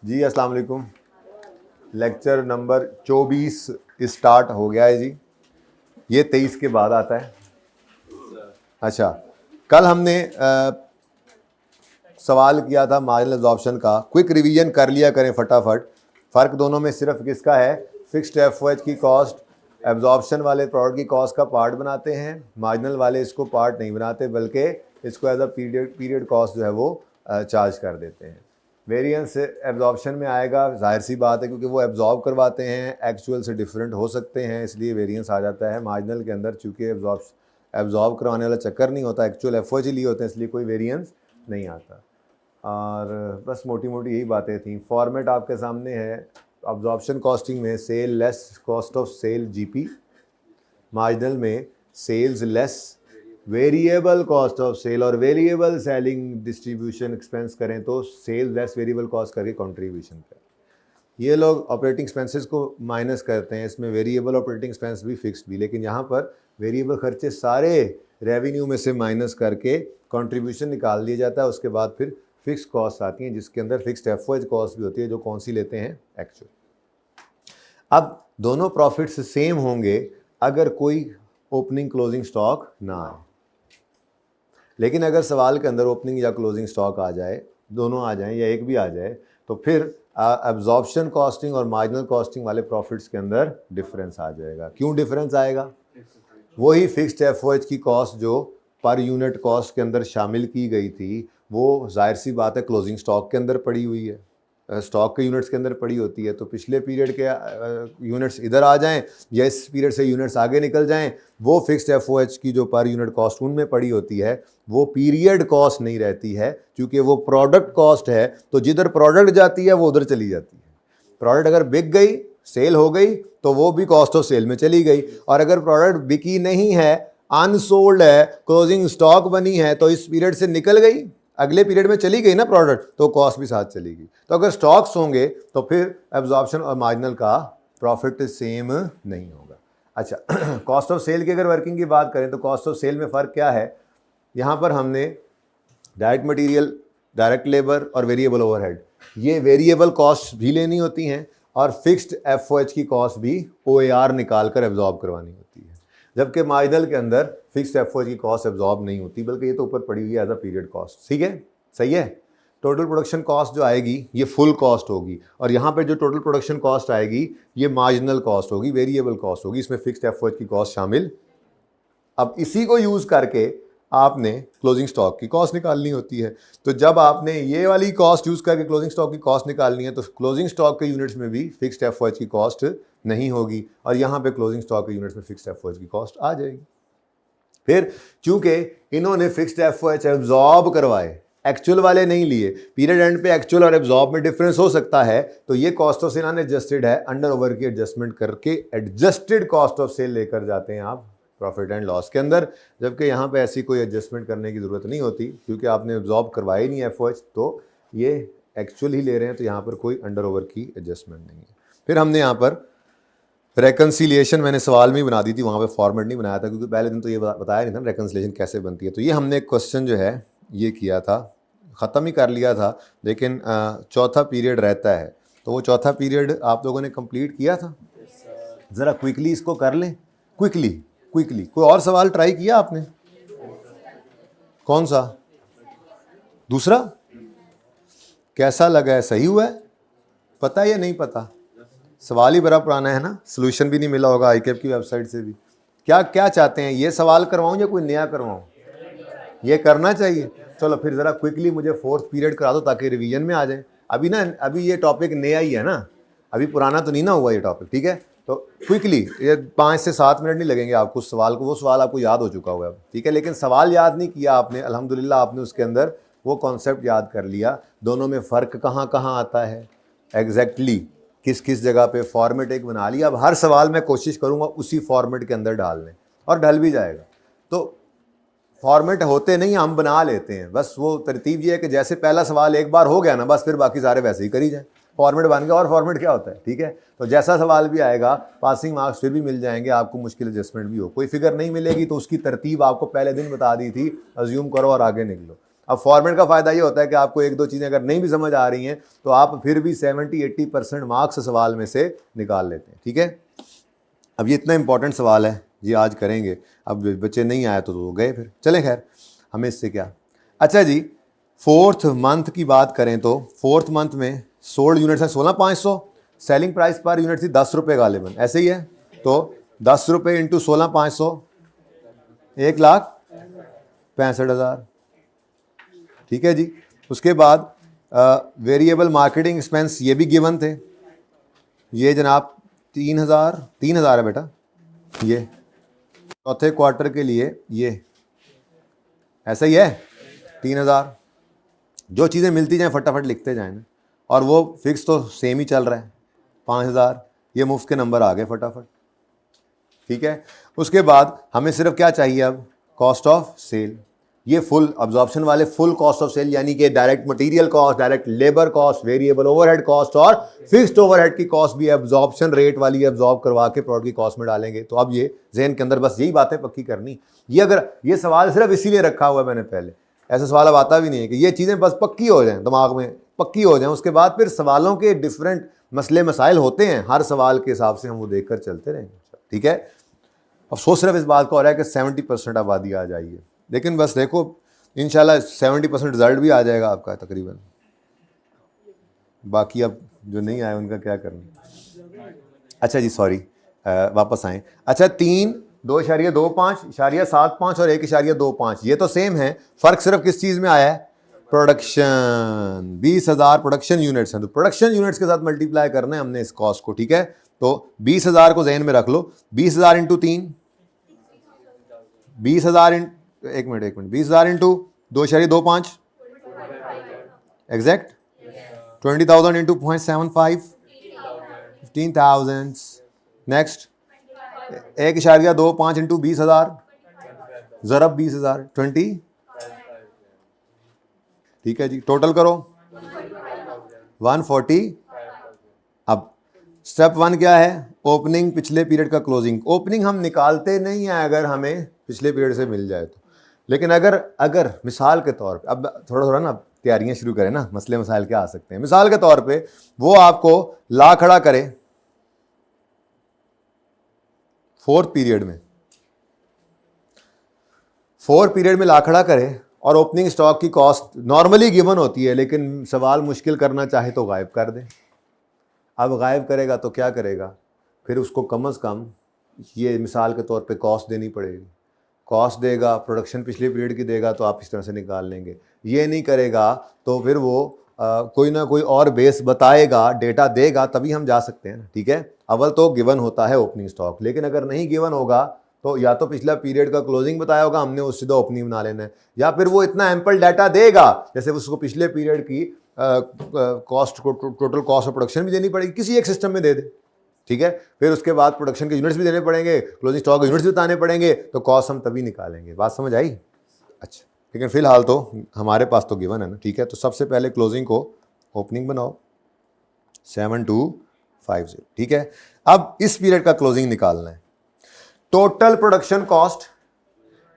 जी अस्सलाम वालेकुम। Lecture number 24 start हो गया है जी। ये 23 के बाद आता है। अच्छा, कल हमने सवाल किया था मार्जिनल एब्जॉर्प्शन का। क्विक रिवीजन कर लिया करें फटाफट। फ़र्क दोनों में सिर्फ किसका है? फिक्स्ड एफओएच की कॉस्ट एब्जॉर्प्शन वाले प्रोडक्ट की कॉस्ट का पार्ट बनाते हैं, मार्जिनल वाले इसको पार्ट नहीं बनाते बल्कि इसको एज अ पीरियड कॉस्ट जो है वो चार्ज कर देते हैं। वेरिएंस एब्जॉर्प्शन में आएगा, जाहिर सी बात है क्योंकि वो एब्जॉर्ब करवाते हैं, एक्चुअल से डिफरेंट हो सकते हैं, इसलिए वेरिएंस आ जाता है। मार्जिनल के अंदर चूँकि एब्जॉर्ब करवाने वाला चक्कर नहीं होता, एक्चुअल एफओएच लिए होते हैं, इसलिए कोई वेरिएंस नहीं आता। और बस मोटी मोटी यही बातें थी। फॉर्मेट आपके सामने है। अब्जॉर्प्शन कॉस्टिंग में sale less cost of sale GP, marginal में sales less variable cost of sale, और वेरिएबल सेलिंग डिस्ट्रीब्यूशन एक्सपेंस करें तो सेल लेस वेरिएबल कॉस्ट करके कंट्रीब्यूशन करें। ये लोग ऑपरेटिंग एक्सपेंसेस को माइनस करते हैं, इसमें वेरिएबल ऑपरेटिंग एक्सपेंस भी फिक्स्ड भी, लेकिन यहाँ पर वेरिएबल खर्चे सारे रेवेन्यू में से माइनस करके कंट्रीब्यूशन निकाल दिया जाता है। उसके बाद फिर फिक्स कॉस्ट आती हैं जिसके अंदर फिक्स्ड एफओएच कॉस्ट भी होती है, जो कौन सी लेते हैं? एक्चुअल। अब दोनों प्रॉफिट्स सेम होंगे अगर कोई ओपनिंग क्लोजिंग स्टॉक ना आए, लेकिन अगर सवाल के अंदर ओपनिंग या क्लोजिंग स्टॉक आ जाए, दोनों आ जाएं या एक भी आ जाए, तो फिर एब्जॉर्प्शन कॉस्टिंग और मार्जिनल कॉस्टिंग वाले प्रॉफिट्स के अंदर डिफरेंस आ जाएगा। क्यों डिफरेंस आएगा? वही फिक्स्ड एफओएच की कॉस्ट जो पर यूनिट कॉस्ट के अंदर शामिल की गई थी, वो जाहिर सी बात है क्लोजिंग स्टॉक के अंदर पड़ी हुई है, स्टॉक के यूनिट्स के अंदर पड़ी होती है। तो पिछले पीरियड के यूनिट्स इधर आ जाएं या इस पीरियड से यूनिट्स आगे निकल जाएं, वो फिक्स्ड एफओएच की जो पर यूनिट कॉस्ट उनमें पड़ी होती है, वो पीरियड कॉस्ट नहीं रहती है, क्योंकि वो प्रोडक्ट कॉस्ट है। तो जिधर प्रोडक्ट जाती है वो उधर चली जाती है। प्रोडक्ट अगर बिक गई, सेल हो गई, तो वो भी कॉस्ट ऑफ सेल में चली गई। और अगर प्रोडक्ट बिकी नहीं है, अनसोल्ड है, क्लोजिंग स्टॉक बनी है, तो इस पीरियड से निकल गई, अगले पीरियड में चली गई ना प्रोडक्ट, तो कॉस्ट भी साथ चली गई। तो अगर स्टॉक्स होंगे तो फिर एब्जॉर्प्शन और मार्जिनल का प्रॉफिट सेम नहीं होगा। अच्छा, कॉस्ट ऑफ सेल की अगर वर्किंग की बात करें तो कॉस्ट ऑफ सेल में फ़र्क क्या है? यहाँ पर हमने डायरेक्ट मटेरियल, डायरेक्ट लेबर और वेरिएबल ओवरहेड, ये वेरिएबल कॉस्ट भी लेनी होती हैं, और फिक्स्ड एफओएच की कॉस्ट भी ओएआर निकाल कर एब्जॉर्ब करवानी होती है। जबकि मार्जिनल के अंदर फिक्स्ड एफओएच की कॉस्ट एब्जॉर्ब नहीं होती, बल्कि ये तो ऊपर पड़ी हुई है एज अ पीरियड कॉस्ट। ठीक है, सही है। टोटल प्रोडक्शन कॉस्ट जो आएगी ये फुल कॉस्ट होगी, और यहाँ पे जो टोटल प्रोडक्शन कॉस्ट आएगी ये मार्जिनल कॉस्ट होगी, वेरिएबल कॉस्ट होगी, इसमें फिक्स्ड एफओएच की कॉस्ट शामिल। अब इसी को यूज़ करके आपने क्लोजिंग स्टॉक की कॉस्ट निकालनी होती है। तो जब आपने ये वाली कॉस्ट यूज़ करके क्लोजिंग स्टॉक की कॉस्ट निकालनी है, तो क्लोजिंग स्टॉक के यूनिट्स में भी फिक्स्ड एफओएच की कॉस्ट नहीं होगी, और यहाँ पे क्लोजिंग स्टॉक के यूनिट्स में फिक्स्ड एफओएच की कॉस्ट आ जाएगी। फिर चूंकि इन्होंने फिक्स्ड एफओएच एब्जॉर्ब करवाए, एक्चुअल वाले नहीं लिए, पीरियड एंड पे एक्चुअल और एब्जॉर्ब में डिफरेंस हो सकता है, तो ये कॉस्ट ऑफ सेल अनएडजस्टेड है, अंडर ओवर की एडजस्टमेंट करके एडजस्टेड कॉस्ट ऑफ सेल लेकर जाते हैं आप प्रॉफिट एंड लॉस के अंदर। जबकि यहाँ पे ऐसी कोई एडजस्टमेंट करने की ज़रूरत नहीं होती, क्योंकि आपने एब्जॉर्ब करवाया ही नहीं एफओएच, तो ये एक्चुअल ही ले रहे हैं, तो यहाँ पर कोई अंडर ओवर की एडजस्टमेंट नहीं है। फिर हमने यहाँ पर रेकन्सिलिएशन, मैंने सवाल में ही बना दी थी, वहाँ पे फॉर्मेट नहीं बनाया था, क्योंकि पहले दिन तो ये बताया नहीं था रेकन्सिलिएशन कैसे बनती है। तो ये हमने क्वेश्चन जो है ये किया था, ख़त्म ही कर लिया था, लेकिन चौथा पीरियड रहता है, तो वो चौथा पीरियड आप लोगों ने कंप्लीट किया था। ज़रा क्विकली इसको कर लें, क्विकली। कोई और सवाल ट्राई किया आपने? कौन सा? दूसरा? कैसा लगा है? सही हुआ है? पता है या नहीं पता? सवाल ही बड़ा पुराना है ना, सोल्यूशन भी नहीं मिला होगा आईकेप की वेबसाइट से भी। क्या क्या चाहते हैं, ये सवाल करवाऊं या कोई नया करवाऊं? ये करना चाहिए। चलो फिर ज़रा क्विकली मुझे फोर्थ पीरियड करा दो ताकि रिवीजन में आ जाए। अभी ये टॉपिक नया ही है ना, अभी पुराना तो नहीं ना हुआ ये टॉपिक। ठीक है, तो क्विकली ये 5 से 7 मिनट नहीं लगेंगे आपको सवाल को, वो सवाल आपको याद हो चुका हुआ है। ठीक है, लेकिन सवाल याद नहीं किया आपने, अल्हम्दुलिल्लाह आपने उसके अंदर वो कॉन्सेप्ट याद कर लिया। दोनों में फ़र्क कहाँ कहाँ आता है, एग्जैक्टली किस किस जगह पे, फॉर्मेट एक बना लिया। अब हर सवाल मैं कोशिश करूँगा उसी फॉर्मेट के अंदर डालने, और ढल भी जाएगा। तो फॉर्मेट होते नहीं, हम बना लेते हैं, बस वो तरतीब ये है कि जैसे पहला सवाल एक बार हो गया ना, बस फिर बाकी सारे वैसे ही करी जाए, फॉर्मेट बन गया। और फॉर्मेट क्या होता है? ठीक है, तो जैसा सवाल भी आएगा पासिंग मार्क्स फिर भी मिल जाएंगे आपको, मुश्किल एडजस्टमेंट भी हो, कोई फिगर नहीं मिलेगी तो उसकी तरतीब आपको पहले दिन बता दी थी, अज्यूम करो और आगे निकलो। अब फॉर्मेट का फ़ायदा ये होता है कि आपको एक दो चीज़ें अगर नहीं भी समझ आ रही हैं तो आप फिर भी 70-80% मार्क्स सवाल में से निकाल लेते हैं, ठीक है। अब ये इतना इंपॉर्टेंट सवाल है जी, आज करेंगे। अब बच्चे नहीं आए तो वो गए फिर, चलें खैर, हमें इससे क्या। अच्छा जी, 4th मंथ की बात करें तो 4th मंथ में सोल्ड यूनिट्स हैं 16,500, सेलिंग प्राइस पर यूनिट थी 10 रुपये गालिबन, ऐसे ही है। तो 10 रुपये इंटू 16,500 1,65,000, ठीक है जी। उसके बाद वेरिएबल मार्केटिंग एक्सपेंस ये भी गिवन थे, ये जनाब 3,000 है बेटा, ये चौथे क्वार्टर के लिए ये ऐसा ही है 3,000। जो चीज़ें मिलती जाएं फटाफट लिखते जाएं ना, और वो फिक्स तो सेम ही चल रहा है 5,000, ये मुफ्त के नंबर आ गए फटाफट, ठीक है। उसके बाद हमें सिर्फ क्या चाहिए अब, कॉस्ट ऑफ सेल। ये फुल अब्जॉर्प्शन वाले फुल कॉस्ट ऑफ सेल, यानी कि direct material cost, direct labour cost, variable overhead cost और फिक्स्ड ओवरहेड की कॉस्ट भी अब्जॉर्प्शन रेट वाली अब्जॉर्ब करवा के प्रोडक्ट की कॉस्ट में डालेंगे। तो अब ये जहन के अंदर बस यही बातें पक्की करनी। ये अगर ये सवाल सिर्फ इसीलिए रखा हुआ है मैंने, पहले ऐसा सवाल अब आता भी नहीं है, कि ये चीज़ें बस पक्की हो जाएं, दिमाग में पक्की हो जाएं। उसके बाद फिर सवालों के डिफरेंट मसले मसाइल होते हैं, हर सवाल के हिसाब से हम वो देख कर चलते रहेंगे, ठीक है। अफसोस सिर्फ इस बात का हो रहा है कि 70% आबादी आ जाइए, लेकिन बस देखो इंशाल्लाह 70% रिजल्ट भी आ जाएगा आपका तकरीबन। बाकी अब जो नहीं आए उनका क्या करना। अच्छा जी सॉरी, वापस आएँ। अच्छा 3, 2.25, 1.75 और 1.25, ये तो सेम है, फ़र्क सिर्फ किस चीज़ में आया है, प्रोडक्शन। 20,000 प्रोडक्शन यूनिट्स हैं, तो प्रोडक्शन यूनिट्स के साथ मल्टीप्लाई करना है हमने इस कॉस्ट को, ठीक है। तो 20,000 को जहन में रख लो, 20,000 इंटू 3, 20,000 एक minute 20,000 into 2.25 exact, 20,000 into 0.75 15,000। Next 1.25 into 20,000 ज़रब 20,000 20, ठीक है जी। टोटल करो 140। अब स्टेप 1 क्या है, ओपनिंग पिछले पीरियड का क्लोजिंग। ओपनिंग हम निकालते नहीं हैं अगर हमें पिछले पीरियड से मिल जाए तो, लेकिन अगर मिसाल के तौर पे, अब थोड़ा ना तैयारियां शुरू करें ना, मसले मसाइल क्या आ सकते हैं। मिसाल के तौर पे वो आपको ला खड़ा करे 4th पीरियड में, 4th पीरियड में ला खड़ा करे और ओपनिंग स्टॉक की कॉस्ट नॉर्मली गिवन होती है, लेकिन सवाल मुश्किल करना चाहे तो गायब कर दे। अब गायब करेगा तो क्या करेगा, फिर उसको कम से कम ये मिसाल के तौर पे कॉस्ट देनी पड़ेगी। कॉस्ट देगा, प्रोडक्शन पिछले पीरियड की देगा, तो आप इस तरह से निकाल लेंगे। ये नहीं करेगा तो फिर वो कोई ना कोई और बेस बताएगा, डेटा देगा, तभी हम जा सकते हैं, ठीक है। अव्वल तो गिवन होता है ओपनिंग स्टॉक, लेकिन अगर नहीं गिवन होगा तो या तो पिछला पीरियड का क्लोजिंग बताया होगा हमने, उससे तो ओपनिंग बना लेना है, या फिर वो इतना एम्पल डाटा देगा जैसे उसको पिछले पीरियड की कॉस्ट को, टोटल कॉस्ट ऑफ प्रोडक्शन भी देनी पड़ेगी, किसी एक सिस्टम में दे दे, ठीक है। फिर उसके बाद प्रोडक्शन के यूनिट्स भी देने पड़ेंगे, क्लोजिंग स्टॉक के यूनिट्स भी बताने पड़ेंगे, तो कॉस्ट हम तभी निकालेंगे। बात समझ आई? अच्छा, लेकिन फिलहाल तो हमारे पास तो गिवन है ना, ठीक है। तो सबसे पहले क्लोजिंग को ओपनिंग बनाओ 7250, ठीक है। अब इस पीरियड का क्लोजिंग निकालना है, total production cost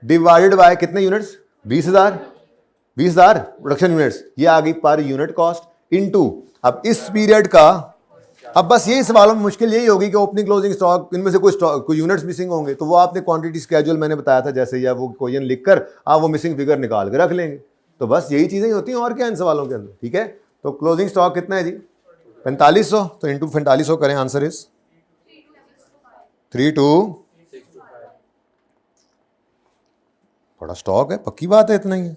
divided by कितने यूनिट्स, 20,000 प्रोडक्शन यूनिट्स, ये आ गई पर यूनिट कॉस्ट इनटू, अब इस पीरियड का, अब बस यही सवालों में मुश्किल यही होगी कि ओपनिंग क्लोजिंग स्टॉक, इनमें से कोई यूनिट्स मिसिंग होंगे, तो वो आपने क्वांटिटी स्केड्यूल मैंने बताया था जैसे, या वो क्वेश्चन लिखकर आप वो मिसिंग फिगर निकाल के रख लेंगे। तो बस यही चीजें ही होती हैं और क्या इन सवालों के अंदर, ठीक है। तो क्लोजिंग स्टॉक कितना है जी, 4500, तो इंटू 4500 करें, आंसर इज 32, बड़ा स्टॉक है, पक्की बात है, इतना ही है,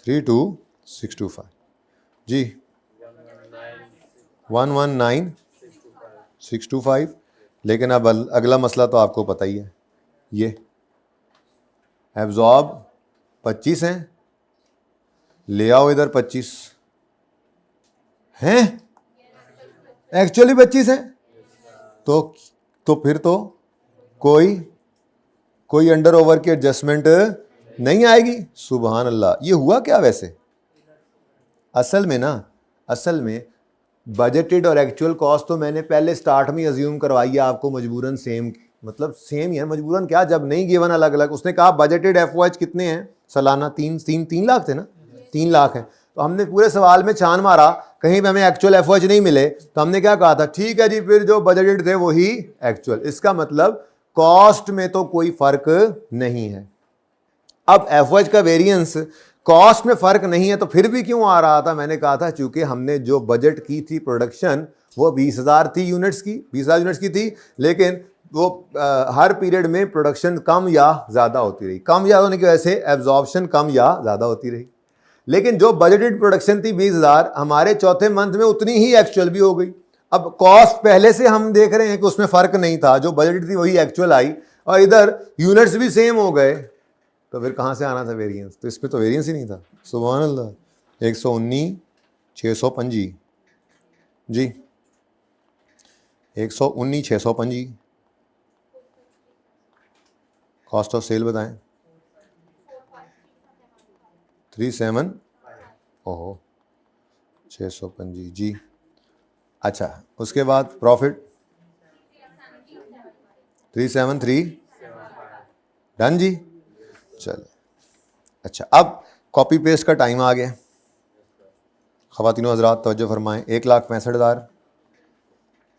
32,625 जी, 119,625। लेकिन अब अगला मसला तो आपको पता ही है, ये एब्जॉर्ब 25 हैं, ले आओ इधर 25 हैं, एक्चुअली 25 हैं, तो फिर तो कोई अंडर ओवर की एडजस्टमेंट नहीं आएगी। सुबहान अल्लाह, ये हुआ क्या वैसे, असल में बजटेड और एक्चुअल कॉस्ट तो मैंने पहले स्टार्ट में अज्यूम करवाई है आपको, मजबूरन सेम, मतलब सेम ही है मजबूरन, क्या जब नहीं गिवन अलग अलग। उसने कहा बजटेड एफओएच कितने हैं सालाना, 3 लाख थे ना, 3 लाख है। तो हमने पूरे सवाल में छान मारा, कहीं पे हमें एक्चुअल एफओएच नहीं मिले, तो हमने क्या कहा था, ठीक है जी, फिर जो बजटेड थे वही एक्चुअल। इसका मतलब कॉस्ट में तो कोई फर्क नहीं है। अब एफओएच का वेरिएंस कॉस्ट में फर्क नहीं है तो फिर भी क्यों आ रहा था, मैंने कहा था चूंकि हमने जो बजट की थी प्रोडक्शन वो 20,000 थी यूनिट्स की, 20,000 यूनिट्स की थी, लेकिन वो हर पीरियड में प्रोडक्शन कम या ज़्यादा होती रही। कम या होने की वजह से एब्जॉर्प्शन कम या ज़्यादा होती रही। लेकिन जो बजटेड प्रोडक्शन थी 20,000, हमारे चौथे मंथ में उतनी ही एक्चुअल भी हो गई। अब कॉस्ट पहले से हम देख रहे हैं कि उसमें फ़र्क नहीं था, जो बजटेड थी वही एक्चुअल आई, और इधर यूनिट्स भी सेम हो गए, तो फिर कहाँ से आना था वेरिएंस? तो इसमें तो वेरिएंस ही नहीं था। सुभान अल्लाह। 119,625 जी, 119,625। कॉस्ट ऑफ सेल बताएं। 37, ओहो 625 जी। अच्छा, उसके बाद प्रॉफिट 373 डन जी। चल, अच्छा, अब कॉपी पेस्ट का टाइम आ गया। ख़वातीनो हज़रात तवज्जो फरमाएं। 1,65,000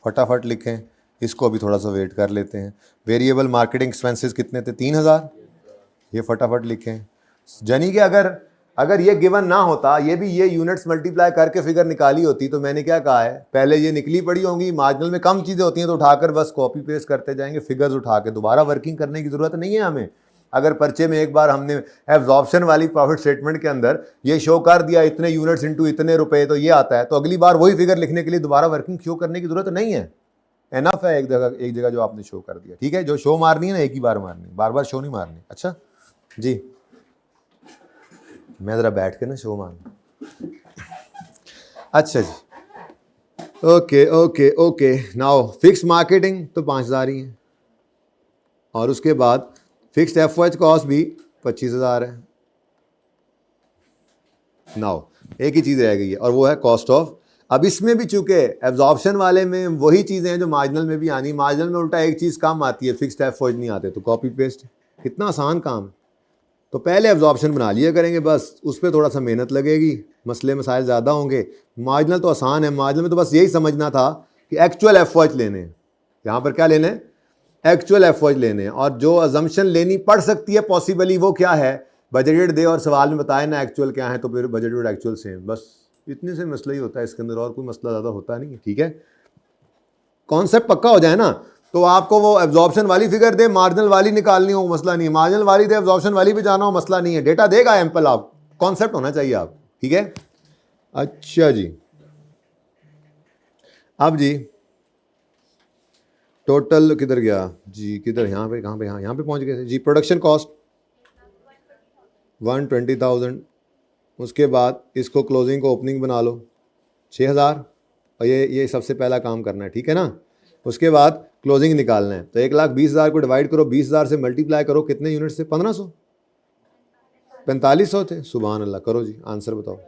फटाफट लिखें, इसको अभी थोड़ा सा वेट कर लेते हैं। वेरिएबल मार्केटिंग एक्सपेंसेस कितने थे? 3,000, ये फटाफट लिखें। यानी कि अगर ये गिवन ना होता, ये भी ये यूनिट्स मल्टीप्लाई करके फिगर निकाली होती, तो मैंने क्या कहा है, पहले ये निकली पड़ी होंगी, मार्जिनल में कम चीज़ें होती हैं तो उठाकर बस कॉपी पेस्ट करते जाएंगे, फिगर्स उठा के दोबारा वर्किंग करने की ज़रूरत नहीं है हमें। अगर पर्चे में एक बार हमने एब्जॉर्प्शन वाली प्रॉफिट स्टेटमेंट के अंदर ये शो कर दिया इतने यूनिट्स इनटू इतने रुपए, तो ये आता है, तो अगली बार वही फिगर लिखने के लिए दोबारा वर्किंग शो करने की ज़रूरत नहीं है। एनफ है एक जगह जो आपने शो कर दिया, ठीक है। जो शो मारनी है ना, एक ही बार मारनी, बार बार शो नहीं मारनी। अच्छा जी, मैं ज़रा बैठ के ना शो मार। अच्छा जी, okay okay okay. Now fix marketing तो 5,000 ही है, और उसके बाद फिक्स्ड एफओएच कॉस्ट भी 25,000 है। नाउ एक ही चीज़ रह गई है, और वो है कॉस्ट ऑफ। अब इसमें भी चूंकि एब्जॉर्प्शन वाले में वही चीज़ें हैं जो मार्जिनल में भी आनी, मार्जिनल में उल्टा एक चीज़ कम आती है, फिक्स्ड एफओएच नहीं आते, तो कॉपी पेस्ट। कितना आसान काम है। तो पहले एब्जॉर्प्शन बना लिया करेंगे, बस उस पर थोड़ा सा मेहनत लगेगी, मसले मसाइल ज़्यादा होंगे। मार्जिनल तो आसान है, मार्जिनल में तो बस यही समझना था कि एक्चुअल एफओएच लेने हैं। यहाँ पर क्या लेने हैं? एक्चुअल एफओएच लेने हैं, और जो अजम्पशन लेनी पड़ सकती है पॉसिबली वो क्या है, बजटेड दे और सवाल में बताए ना एक्चुअल क्या है, तो फिर बजटेड और एक्चुअल सेम, बस इतने से मसला ही होता है इसके अंदर, और कोई मसला ज़्यादा होता नहीं है। ठीक है, कॉन्सेप्ट पक्का हो जाए ना, तो आपको वो एब्जॉर्प्शन वाली फिगर दे, मार्जिनल वाली निकालनी हो, मसला नहीं है, मार्जिनल वाली दे, एब्जॉर्प्शन वाली भी जाना हो, मसला नहीं है, डेटा देगा एम्पल, आप कॉन्सेप्ट होना चाहिए आप। ठीक है, अच्छा जी, अब जी टोटल किधर गया जी, किधर, यहाँ पे, कहाँ पे, यहाँ पे पहुँच गए थे जी। प्रोडक्शन कॉस्ट 120,000, उसके बाद इसको क्लोजिंग को ओपनिंग बना लो 6,000, और ये सबसे पहला काम करना है, ठीक है ना। उसके बाद क्लोजिंग निकालना है, तो 1,20,000 को डिवाइड करो 20,000 से, मल्टीप्लाई करो, कितने यूनिट से? 1,500, 4500 थे। सुभान अल्लाह, करो जी, आंसर बताओ।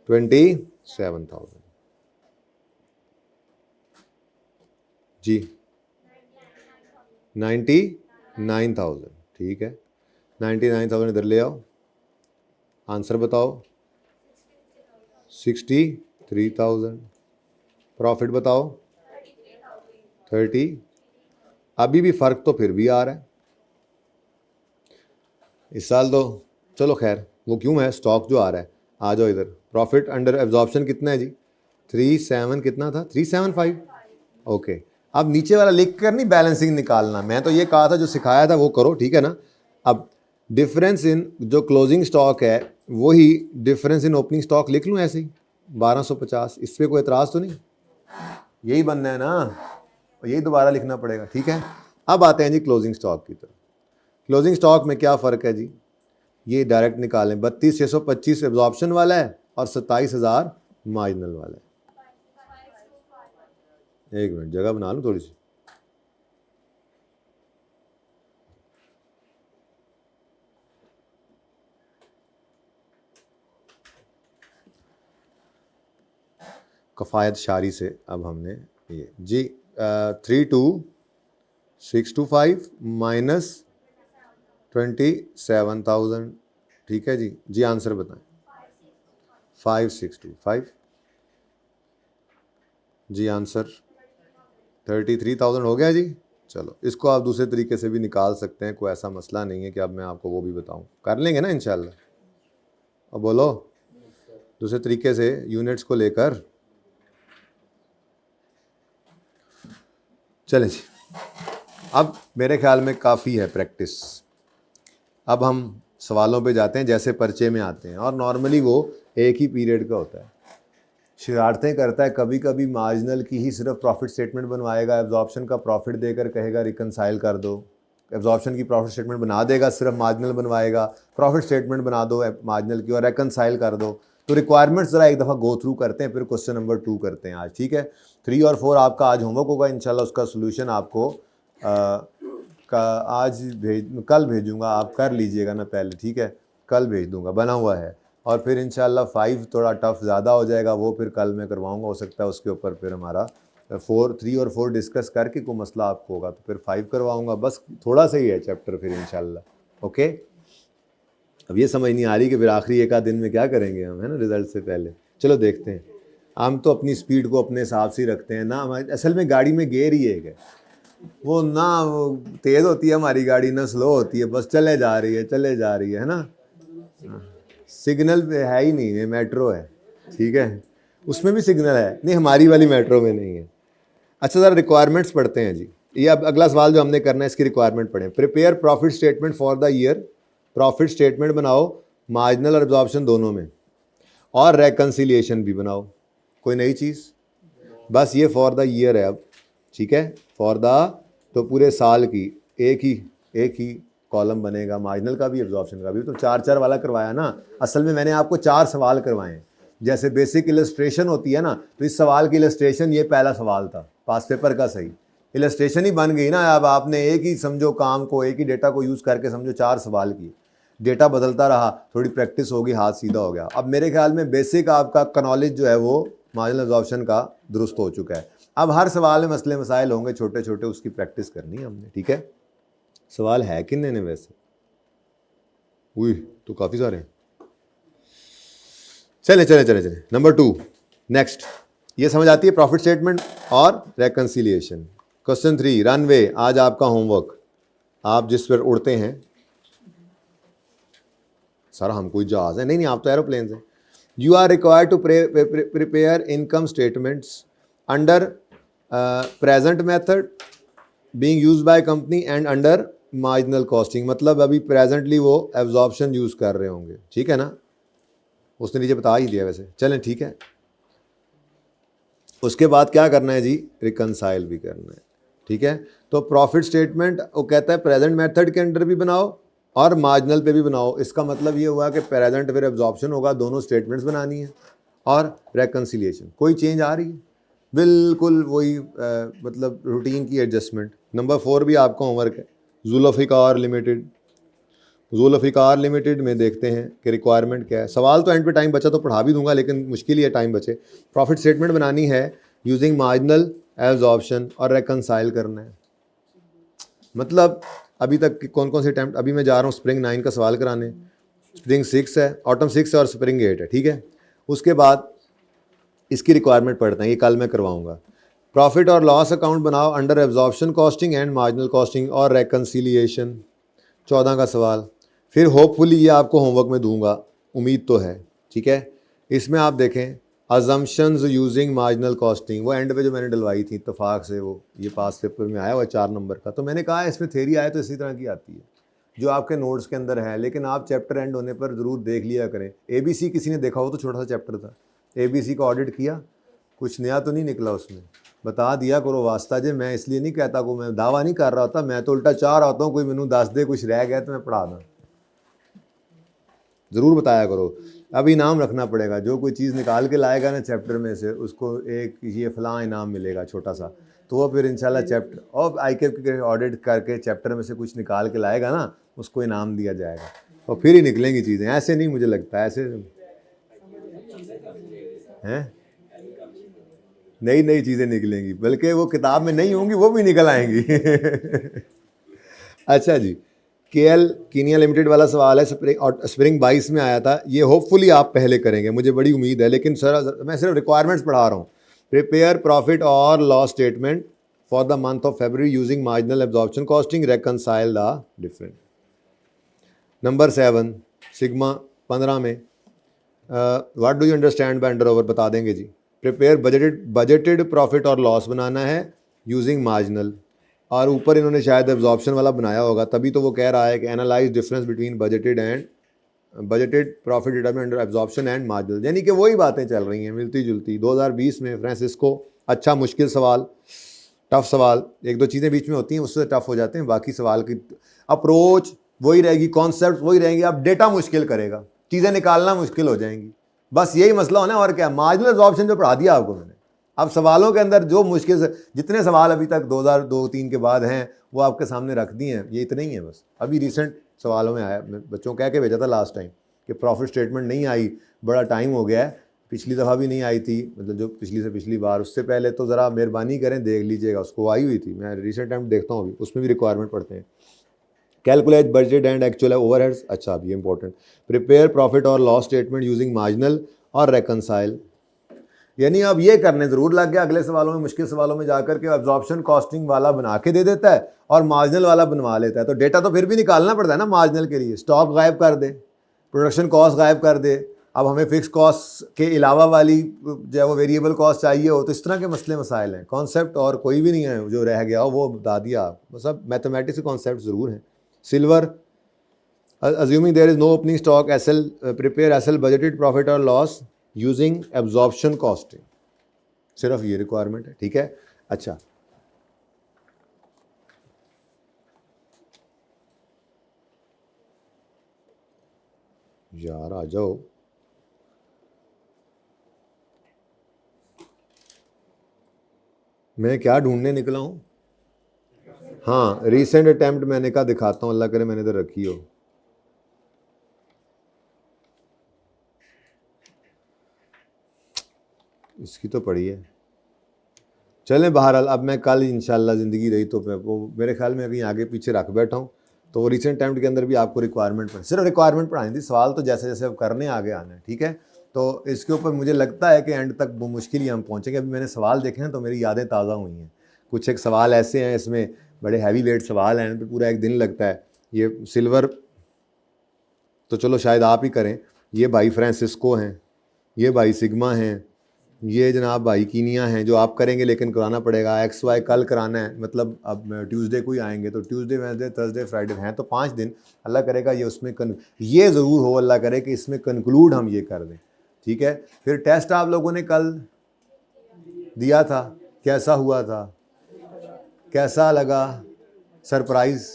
27,000 जी, 99,000, ठीक है। 99,000 इधर ले आओ, आंसर बताओ। 63,000। प्रॉफिट बताओ 30। अभी भी फ़र्क तो फिर भी आ रहा है इस साल तो, चलो खैर वो क्यों है, स्टॉक जो आ रहा है। आ जाओ इधर, प्रॉफिट अंडर एब्जॉर्प्शन कितना है जी? 37 कितना था? 375। ओके, अब नीचे वाला लिख कर नहीं बैलेंसिंग निकालना, मैं तो ये कहा था जो सिखाया था वो करो, ठीक है ना। अब डिफरेंस इन जो क्लोजिंग स्टॉक है वही डिफरेंस इन ओपनिंग स्टॉक लिख लूँ ऐसे ही 1250, इस पर कोई एतराज़ तो नहीं? यही बनना है ना, यही दोबारा लिखना पड़ेगा, ठीक है। अब आते हैं जी क्लोजिंग स्टॉक की तरफ। क्लोजिंग स्टॉक में क्या फ़र्क है जी, ये डायरेक्ट निकालें। 32,625 एब्जॉर्प्शन वाला है और 27,000 मार्जिनल वाला है। एक मिनट, जगह बना लूँ थोड़ी सी। कफ़ायत शारी से अब हमने ये जी 32,625 -27,000, ठीक है जी। जी आंसर बताएं। 5625 जी। आंसर 33,000 हो गया जी। चलो इसको आप दूसरे तरीके से भी निकाल सकते हैं, कोई ऐसा मसला नहीं है कि अब मैं आपको वो भी बताऊं, कर लेंगे ना इंशाल्लाह। अब बोलो दूसरे तरीके से यूनिट्स को लेकर। चलें जी, अब मेरे ख्याल में काफ़ी है प्रैक्टिस। अब हम सवालों पे जाते हैं जैसे पर्चे में आते हैं, और नॉर्मली वो एक ही पीरियड का होता है। शरारतें करता है, कभी कभी मार्जिनल की ही सिर्फ प्रॉफिट स्टेटमेंट बनवाएगा, एब्जॉर्प्शन का प्रॉफिट देकर कहेगा रिकनसाइल कर दो। एब्जॉर्प्शन की प्रॉफिट स्टेटमेंट बना देगा, सिर्फ मार्जिनल बनवाएगा, प्रॉफिट स्टेटमेंट बना दो मार्जिनल की और रिकनसाइल कर दो। तो रिक्वायरमेंट्स ज़रा एक दफ़ा गो थ्रू करते हैं, फिर क्वेश्चन नंबर 2 करते हैं आज, ठीक है। 3 और 4 आपका आज होमवर्क होगा इंशाल्लाह, उसका सोल्यूशन आपको आज कल भेजूँगा, आप कर लीजिएगा ना पहले, ठीक है। कल भेज दूँगा, बना हुआ है। और फिर इंशाल्लाह 5 थोड़ा टफ ज़्यादा हो जाएगा, वो फिर कल मैं करवाऊँगा, हो सकता है उसके ऊपर फिर हमारा 3 और 4 डिस्कस करके कोई मसला आपको होगा तो फिर 5 करवाऊँगा। बस थोड़ा सा ही है चैप्टर फिर इंशाल्लाह, ओके। अब ये समझ नहीं आ रही कि फिर आखिरी एक आध दिन में क्या करेंगे हम, है ना, रिजल्ट से पहले। चलो देखते हैं। हम तो अपनी स्पीड को अपने हिसाब से रखते हैं ना, हमारे असल में गाड़ी में गेयर ही एक है, वो ना वो तेज़ होती है हमारी गाड़ी, ना स्लो होती है, बस चले जा रही है ना। सिग्नल पे है ही नहीं, ये मेट्रो है, ठीक है, उसमें भी सिग्नल है, नहीं हमारी वाली मेट्रो में नहीं है। अच्छा ज़रा रिक्वायरमेंट्स पढ़ते हैं जी। ये अब अगला सवाल जो हमने करना है इसकी रिक्वायरमेंट पढ़ें। Prepare profit statement for the year, profit statement बनाओ मार्जिनल और एब्जॉर्प्शन दोनों में, और रेकन्सिलिएशन भी बनाओ। कोई नई चीज़? बस ये फॉर द ईयर है अब, ठीक है, फॉर द, तो पूरे साल की एक ही कॉलम बनेगा, मार्जिनल का भी एब्जॉर्प्शन का भी। तो 4 वाला करवाया ना, असल में मैंने आपको 4 सवाल करवाए हैं। जैसे बेसिक इलस्ट्रेशन होती है ना, तो इस सवाल की इलस्ट्रेशन ये पहला सवाल था पास पेपर का, सही इलस्ट्रेशन ही बन गई ना। अब आपने एक ही समझो काम को, एक ही डेटा को यूज़ करके समझो 4 सवाल की, डेटा बदलता रहा, थोड़ी प्रैक्टिस होगी, हाथ सीधा हो गया। अब मेरे ख्याल में बेसिक आपका नॉलेज जो है वो मार्जिनल एब्जॉर्प्शन का दुरुस्त हो चुका है। अब हर सवाल में मसले मसाइल होंगे छोटे छोटे, उसकी प्रैक्टिस करनी है हमने, ठीक है। सवाल है कितने ने वैसे? उई तो काफ़ी सारे हैं। चले नंबर 2 नेक्स्ट। ये समझ आती है प्रॉफिट स्टेटमेंट और रेकन्सिलिएशन। क्वेश्चन 3 रनवे, आज आपका होमवर्क, आप जिस पर उड़ते हैं। सर हम कोई जहाज है? नहीं, आप तो एरोप्लेन हैं। You are required to prepare income statements under present method being used by company and under marginal costing. मतलब अभी प्रेजेंटली वो एब्जॉर्प्शन यूज़ कर रहे होंगे, ठीक है ना, उसने नीचे बता ही दिया वैसे। चलें ठीक है। उसके बाद क्या करना है जी? रिकनसाइल भी करना है, ठीक है। तो प्रॉफिट स्टेटमेंट वो कहता है प्रेजेंट मेथड के अंडर भी बनाओ और मार्जिनल पे भी बनाओ। इसका मतलब ये हुआ कि प्रेजेंट फिर एब्जॉर्प्शन होगा, दोनों स्टेटमेंट्स बनानी है, और रेकन्सिलिएशन। कोई चेंज आ रही है? बिल्कुल वही मतलब रूटीन की एडजस्टमेंट। नंबर 4 भी आपका होमवर्क है, जुल्फ़िकार लिमिटेड। जुल्फ़िकार लिमिटेड में देखते हैं कि रिक्वायरमेंट क्या है। सवाल तो एंड पे टाइम बचा तो पढ़ा भी दूंगा, लेकिन मुश्किल ही है टाइम बचे। प्रॉफिट स्टेटमेंट बनानी है यूजिंग मार्जिनल एब्जॉर्प्शन और रेकन्साइल करना है। मतलब अभी तक कौन कौन से अटैम्प्ट, अभी मैं जा रहा हूँ स्प्रिंग 9 का सवाल कराने, स्प्रिंग 6 है, ऑटम 6 है और स्प्रिंग 8 है, ठीक है। उसके बाद इसकी रिक्वायरमेंट पढ़ते हैं, ये कल मैं करवाऊंगा। प्रॉफिट और लॉस अकाउंट बनाओ under absorption costing and marginal costing और रेकन्सिलिएशन, 14 का सवाल। फिर होपफुली ये आपको होमवर्क में दूंगा, उम्मीद तो है, ठीक है। इसमें आप देखें अजम्पशंस यूजिंग मार्जिनल कॉस्टिंग, वो एंड पे जो मैंने डलवाई थी इत्तेफाक से, वो ये पास पेपर में आया हुआ 4 नंबर का। तो मैंने कहा इसमें थेरी आए तो इसी तरह की आती है जो आपके नोट्स के अंदर है, लेकिन आप चैप्टर एंड होने पर ज़रूर देख लिया करें। ABC किसी ने देखा हो तो छोटा सा चैप्टर था, ABC का ऑडिट किया, कुछ नया तो नहीं निकला उसमें, बता दिया करो वास्ता जे। मैं इसलिए नहीं कहता को, मैं दावा नहीं कर रहा होता, मैं तो उल्टा चाह रहा होता हूँ कोई मैनू दस दे कुछ रह गया तो मैं पढ़ा दूँ। ज़रूर बताया करो। अब इनाम रखना पड़ेगा, जो कोई चीज़ निकाल के लाएगा ना चैप्टर में से, उसको एक ये फ़लाँ इनाम मिलेगा छोटा सा। तो वो फिर इंशाल्लाह चैप्टर और ICAP के ऑडिट करके चैप्टर में से कुछ निकाल के लाएगा ना, उसको इनाम दिया जाएगा, और फिर ही निकलेंगी चीज़ें। ऐसे नहीं, मुझे लगता है ऐसे हैं नई नई चीज़ें निकलेंगी, बल्कि वो किताब में नहीं होंगी वो भी निकल आएंगी। अच्छा जी, KL कीनिया लिमिटेड वाला सवाल है, स्प्रिंग 22 में आया था, ये होपफुली आप पहले करेंगे, मुझे बड़ी उम्मीद है, लेकिन सर मैं सिर्फ रिक्वायरमेंट्स पढ़ा रहा हूँ। प्रिपेयर प्रॉफिट और loss statement for the month of February using marginal absorption costing, reconcile the difference. Number 7 sigma 15 में what do you understand by under over, बता देंगे जी। प्रिपेयर बजटेड प्रॉफिट और लॉस बनाना है यूजिंग मार्जिनल, और ऊपर इन्होंने शायद एब्जॉर्प्शन वाला बनाया होगा, तभी तो वो कह रहा है कि analyse difference between budgeted profit determine under absorption and marginal, यानी कि वही बातें चल रही हैं मिलती जुलती। 2020 में फ्रांसिस्को, अच्छा मुश्किल सवाल, टफ सवाल, एक दो चीज़ें बीच में होती हैं उससे टफ हो जाते हैं, बाकी सवाल की अप्रोच वही रहेगी, कॉन्सेप्ट वही रहेंगे, अब डेटा मुश्किल करेगा, चीज़ें निकालना मुश्किल हो जाएंगी, बस यही मसला होना है और क्या। मार्जिनल एब्जॉर्प्शन जो पढ़ा दिया आपको मैंने, अब सवालों के अंदर जो मुश्किल से जितने सवाल अभी तक 2002-3 के बाद हैं वो आपके सामने रख दिए हैं, ये इतने ही हैं बस। अभी रिसेंट सवालों में आया, बच्चों कह के भेजा था लास्ट टाइम कि प्रॉफिट स्टेटमेंट नहीं आई, बड़ा टाइम हो गया है, पिछली दफ़ा भी नहीं आई थी, मतलब जो पिछली से पिछली बार, उससे पहले तो ज़रा मेहरबानी करें देख लीजिएगा, उसको आई हुई थी, मैं रिसेंट टाइम देखता हूँ अभी, उसमें भी रिक्वायरमेंट पढ़ते हैं। Calculate budget and actual overheads, अच्छा अब ये इंपॉर्टेंट। प्रिपेयर प्रॉफिट और लॉस स्टेटमेंट यूजिंग मार्जिनल और रेकनसाइल, यानी अब ये करने ज़रूर लग गया, अगले सवालों में मुश्किल सवालों में जाकर के एब्जॉर्प्शन कॉस्टिंग वाला बना के दे देता है और मार्जिनल वाला बनवा लेता है, तो डेटा तो फिर भी निकालना पड़ता है ना मार्जिनल के लिए। स्टॉक गायब कर दे, प्रोडक्शन कॉस्ट गायब कर दे, अब हमें फिक्स कॉस्ट के अलावा वाली जो है वो वेरिएबल कॉस्ट चाहिए हो, तो इस तरह के मसले मसाइल हैं। कॉन्सेप्ट और कोई भी नहीं है जो रह गया हो, वो बता दिया, सब मैथमेटिक्स के कॉन्सेप्ट ज़रूर हैं। Silver, assuming there is no opening stock, SL prepare SL budgeted profit or loss using absorption costing, सिर्फ ये रिक्वायरमेंट है, ठीक है। अच्छा यार आ जाओ, मैं क्या ढूंढने निकला हूँ। हाँ, रीसेंट अटेम्प्ट मैंने कहा दिखाता हूँ, अल्लाह करे मैंने तो रखी हो। इसकी तो पड़ी है, चलें बहरहाल, अब मैं कल इंशाल्लाह ज़िंदगी रही तो मैं वो मेरे ख्याल में कहीं आगे पीछे रख बैठा हूँ, तो वो रिसेंट अटेम्प्ट के अंदर भी आपको रिक्वायरमेंट पढ़, सिर्फ रिक्वायरमेंट पढ़ानी थी, सवाल तो जैसे जैसे अब करने आगे आना है, ठीक है। तो इसके ऊपर मुझे लगता है कि एंड तक वो मुश्किल ही हम पहुँचेंगे। अभी मैंने सवाल देखे हैं तो मेरी यादें ताज़ा हुई हैं, कुछ एक सवाल ऐसे हैं, इसमें बड़े हैवी वेट सवाल हैं, तो पूरा एक दिन लगता है। ये सिल्वर तो चलो शायद आप ही करें, ये भाई फ्रांसिस्को हैं, ये भाई सिग्मा हैं, ये जनाब भाई कीनिया हैं, जो आप करेंगे लेकिन कराना पड़ेगा। XY कल कराना है, मतलब अब ट्यूसडे को ही आएंगे, तो ट्यूसडे वेडनेसडे थर्सडे फ्राइडे हैं तो 5 दिन, अल्लाह करेगा ये उसमें ये ज़रूर हो, अल्लाह करे कि इसमें कंक्लूड हम ये कर दें, ठीक है। फिर टेस्ट आप लोगों ने कल दिया था, कैसा हुआ था, कैसा लगा, सरप्राइज़।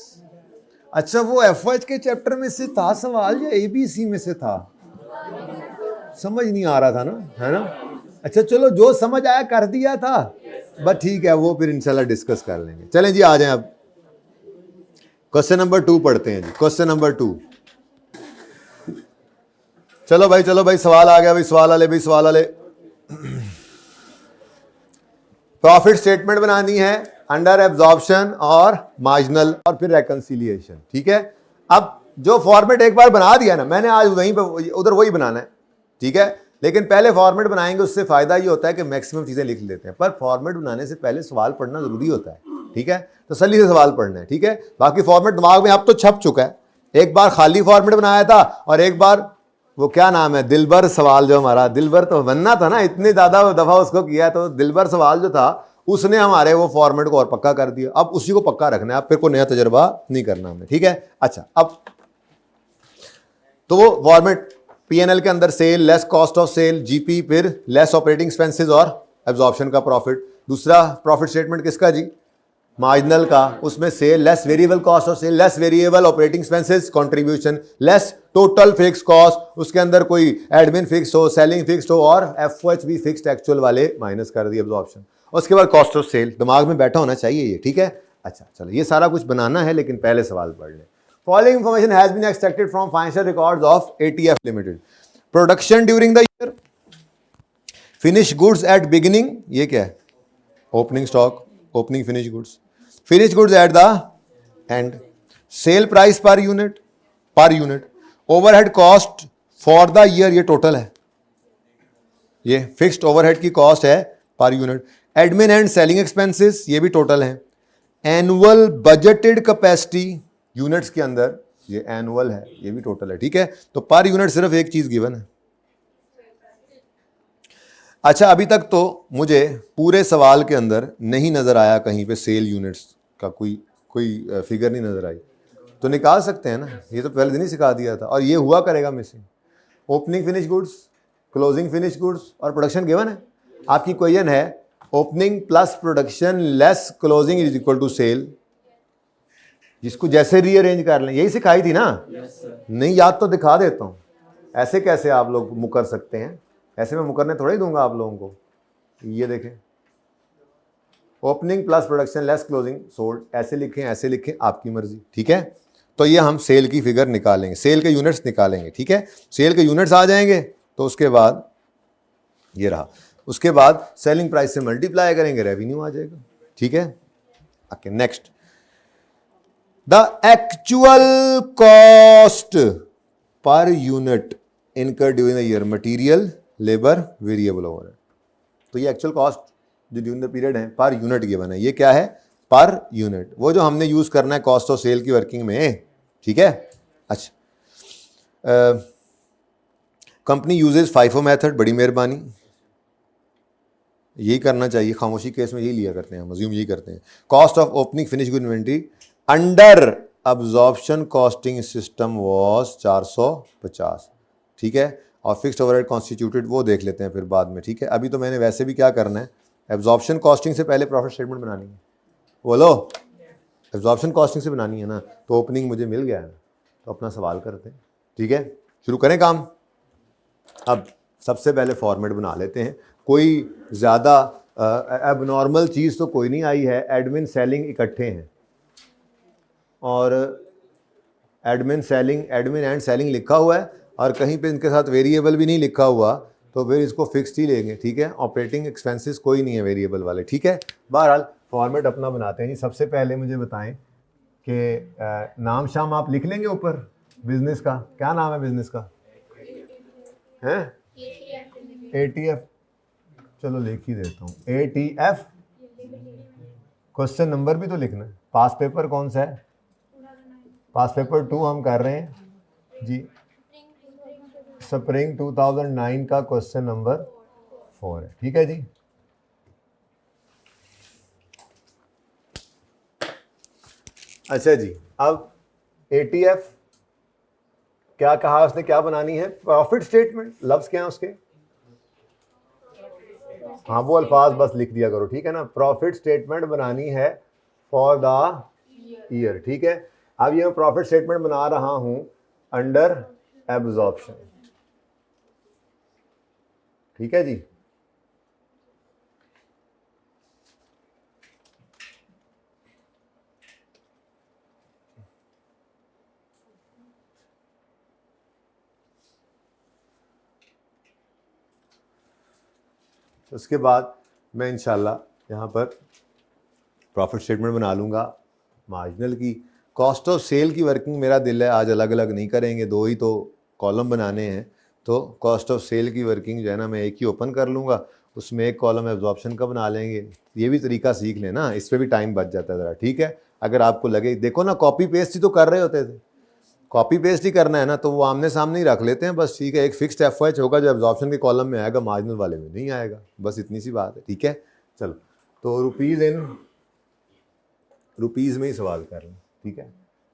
अच्छा वो FH के चैप्टर में से था सवाल या ABC में से था, समझ नहीं आ रहा था ना, है ना। अच्छा चलो जो समझ आया कर दिया था, बस ठीक है, वो फिर इंशाल्लाह डिस्कस कर लेंगे। चलें जी आ जाएं, अब क्वेश्चन नंबर 2 पढ़ते हैं जी। क्वेश्चन नंबर 2, चलो भाई सवाल आ गया भाई, सवाल वाले प्रॉफिट स्टेटमेंट बनानी है अंडर एब्जॉर्प्शन और मार्जिनल और फिर रेकंसिलिएशन, ठीक है। अब जो फॉर्मेट एक बार बना दिया ना मैंने, आज वहीं पे उधर वही बनाना है, ठीक है। लेकिन पहले फॉर्मेट बनाएंगे, उससे फ़ायदा ये होता है कि मैक्सिमम चीज़ें लिख लेते हैं, पर फॉर्मेट बनाने से पहले सवाल पढ़ना ज़रूरी होता है, ठीक है। तसल्ली से सवाल पढ़ना है, ठीक है। बाकी फॉर्मेट दिमाग में अब तो छप चुका है, एक बार खाली फॉर्मेट बनाया था और एक बार वो क्या नाम है, दिलबर सवाल, जो हमारा दिलबर तो बनना था ना, इतनी ज़्यादा दफ़ा उसको किया, तो दिलबर सवाल जो था उसने हमारे वो फॉर्मेट को और पक्का कर दिया। अब उसी को पक्का रखना है, अब फिर कोई नया तजर्बा नहीं करना हमें, ठीक है। अच्छा अब तो वो फॉर्मेट P&L के अंदर sale less cost of sale GP, फिर लेस ऑपरेटिंग एक्सपेंसेस और एब्जॉर्प्शन का प्रॉफिट। दूसरा प्रॉफिट स्टेटमेंट किसका जी, मार्जिनल का, उसमें sale less variable cost of sale less variable operating expenses contribution less total fix cost, उसके अंदर कोई एडमिन फिक्स हो, सेलिंग फिक्स हो और FH भी फिक्स्ड एक्चुअल वाले माइनस कर दिए एब्जॉर्प्शन, उसके बाद कॉस्ट ऑफ सेल। दिमाग में बैठा होना चाहिए ये, ठीक है। अच्छा चलो ये सारा कुछ बनाना है, लेकिन पहले सवाल पढ़ लें। Following information has been extracted from financial records of ATF Limited. Production during the year, finished goods at beginning, ये क्या है, opening stock, opening finished goods at the end, sale price per unit, overhead cost for the year, ये total है, ये fixed overhead की cost है per unit. Admin and selling expenses, ये भी टोटल है। एनुअल बजटेड कैपेसिटी यूनिट्स के अंदर, ये एनुअल है, ये भी टोटल है, ठीक है। तो पर यूनिट सिर्फ एक चीज गिवन है। अच्छा, अभी तक तो मुझे पूरे सवाल के अंदर नहीं नजर आया कहीं पे सेल यूनिट्स का कोई फिगर नहीं नजर आई, तो निकाल सकते हैं ना, ये तो पहले दिन ही सिखा दिया था, और ये हुआ करेगा missing. Opening finish goods, closing finish goods और प्रोडक्शन गिवन है। आपकी क्वेश्चन है opening plus production less closing is equal to sale, जिसको जैसे रीअरेंज कर लें, यही सिखाई थी ना? नहीं याद तो दिखा देता हूं, ऐसे कैसे आप लोग मुकर सकते हैं, ऐसे मैं मुकरने थोड़ा ही दूंगा आप लोगों को। ये देखें, opening plus production less closing sold, ऐसे लिखें आपकी मर्जी, ठीक है। तो ये हम सेल की फिगर निकालेंगे, सेल के यूनिट्स निकालेंगे, ठीक है। सेल के यूनिट्स आ जाएंगे तो उसके बाद ये रहा, उसके बाद सेलिंग प्राइस से मल्टीप्लाई करेंगे, रेवेन्यू आ जाएगा, ठीक है। Okay, next, the actual cost per unit incurred during the year, material, labour, variable overhead. तो ये एक्चुअल कॉस्ट जो ड्यूरिंग द पीरियड है पर यूनिट गिवन है, ये क्या है? पर यूनिट, वो जो हमने यूज करना है कॉस्ट ऑफ सेल की वर्किंग में, ठीक है। अच्छा, कंपनी यूजेस फाइफो मेथड, बड़ी मेहरबानी, यही करना चाहिए, खामोशी केस में यही लिया करते हैं, मज़्यूम यही करते हैं। Cost of opening finish good inventory under absorption costing system was 450, ठीक है। और फिक्स्ड ओवरहेड कॉन्स्टिट्यूटेड, वो देख लेते हैं फिर बाद में, ठीक है। अभी तो मैंने वैसे भी क्या करना है, एब्जॉर्प्शन कॉस्टिंग से पहले प्रॉफिट स्टेटमेंट बनानी है, बोलो, एब्जॉर्प्शन कॉस्टिंग से बनानी है ना, तो ओपनिंग मुझे मिल गया है ना, तो अपना सवाल करते हैं, ठीक है। शुरू करें काम। अब सबसे पहले फॉर्मेट बना लेते हैं, कोई ज़्यादा एबनॉर्मल चीज़ तो कोई नहीं आई है। एडमिन सेलिंग इकट्ठे हैं, और एडमिन एंड सेलिंग लिखा हुआ है, और कहीं पे इनके साथ वेरिएबल भी नहीं लिखा हुआ, तो फिर इसको फिक्स्ड ही लेंगे, ठीक है। ऑपरेटिंग एक्सपेंसेस कोई नहीं है वेरिएबल वाले, ठीक है। बहरहाल फॉर्मेट अपना बनाते हैं जी। सबसे पहले मुझे बताएं कि नाम शाम आप लिख लेंगे ऊपर बिजनेस का, क्या नाम है बिजनेस का? है ATF, चलो लिख ही देता हूँ, ATF। क्वेश्चन नंबर भी तो लिखना है। पास पेपर कौन सा है? पास पेपर 2 हम कर रहे हैं जी, स्प्रिंग 2009 का क्वेश्चन नंबर 4 है, ठीक है जी। अच्छा जी, अब ATF क्या कहा उसने, क्या बनानी है? Profit statement. लफ्ज क्या है उसके? हाँ, वो अल्फाज बस लिख दिया करो, ठीक है ना। प्रॉफिट स्टेटमेंट बनानी है फॉर द ईयर, ठीक है। अब ये मैं प्रॉफिट स्टेटमेंट बना रहा हूं अंडर एब्जॉर्प्शन, ठीक है जी। उसके बाद मैं इंशाल्लाह यहाँ पर प्रॉफिट स्टेटमेंट बना लूँगा मार्जिनल की। कॉस्ट ऑफ सेल की वर्किंग मेरा दिल है आज अलग अलग नहीं करेंगे, 2 ही तो कॉलम बनाने हैं, तो कॉस्ट ऑफ सेल की वर्किंग जो है ना मैं एक ही ओपन कर लूँगा, उसमें एक कॉलम एब्जॉर्प्शन का बना लेंगे। ये भी तरीका सीख लेना, इस पर भी टाइम बच जाता है ज़रा, ठीक है। अगर आपको लगे, देखो ना कॉपी पेस्ट ही तो कर रहे होते थे, कॉपी पेस्ट ही करना है ना, तो वो आमने सामने ही रख लेते हैं बस, ठीक है। एक फिक्स्ड FOH होगा जो एब्जॉर्प्शन के कॉलम में आएगा, मार्जिनल वाले में नहीं आएगा, बस इतनी सी बात है, ठीक है। चलो, तो रुपीज़ में ही सवाल कर लें, ठीक है।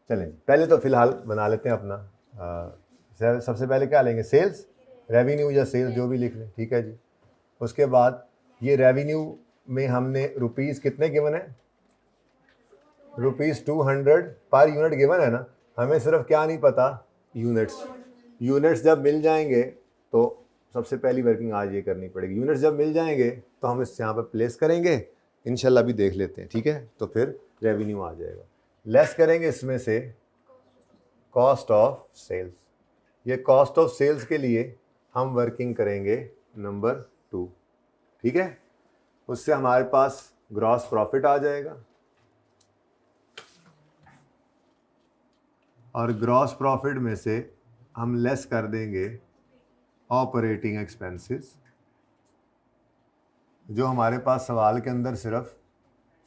चलें, पहले तो फिलहाल बना लेते हैं अपना। सबसे पहले क्या लेंगे? सेल्स, रेवेन्यू या सेल्स जो भी लिख लें, ठीक है जी। उसके बाद ये रेवेन्यू में हमने रुपीज़ कितने गिवन है? ₹200 पर यूनिट गिवन है ना। हमें सिर्फ क्या नहीं पता? यूनिट्स जब मिल जाएंगे तो सबसे पहली वर्किंग आज ये करनी पड़ेगी। यूनिट्स जब मिल जाएंगे तो हम इस यहाँ पर प्लेस करेंगे, इंशाल्लाह भी देख लेते हैं, ठीक है। तो फिर रेवेन्यू आ जाएगा, लेस करेंगे इसमें से कॉस्ट ऑफ सेल्स। ये कॉस्ट ऑफ सेल्स के लिए हम वर्किंग करेंगे नंबर 2, ठीक है। उससे हमारे पास ग्रॉस प्रॉफिट आ जाएगा, और ग्रॉस प्रॉफिट में से हम लेस कर देंगे ऑपरेटिंग एक्सपेंसेस, जो हमारे पास सवाल के अंदर सिर्फ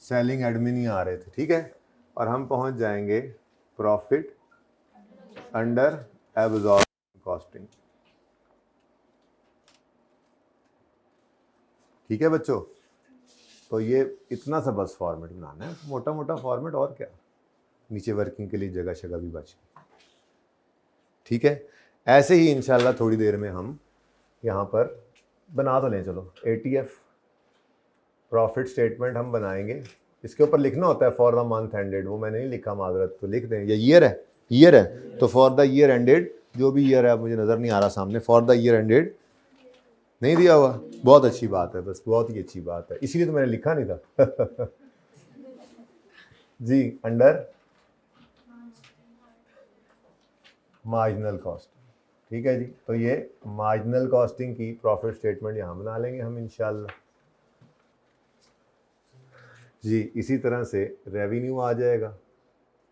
सेलिंग एडमिन ही आ रहे थे, ठीक है। और हम पहुंच जाएंगे प्रॉफिट अंडर एब्जॉर्प्शन कॉस्टिंग। ठीक है बच्चों, तो ये इतना सा बस फॉर्मेट बनाना है, मोटा मोटा फॉर्मेट, और क्या, नीचे वर्किंग के लिए जगह शगह भी बच गई। ठीक है, ऐसे ही इंशाल्लाह थोड़ी देर में हम यहाँ पर बना तो लें, चलो ATF प्रॉफिट स्टेटमेंट हम बनाएंगे। इसके ऊपर लिखना होता है फॉर द मंथ एंडेड, वो मैंने नहीं लिखा माजरत, तो लिख दें। ये ईयर है तो फॉर द ईयर एंडेड, जो भी ईयर है मुझे नज़र नहीं आ रहा सामने, फॉर द ईयर एंडेड नहीं दिया हुआ, बहुत अच्छी बात है, बस बहुत ही अच्छी बात है, इसीलिए तो मैंने लिखा नहीं था जी, अंडर मार्जिनल कॉस्ट। ठीक है जी, तो ये मार्जिनल कॉस्टिंग की प्रॉफिट स्टेटमेंट यहाँ बना लेंगे हम इंशाल्लाह जी। इसी तरह से रेवेन्यू आ जाएगा,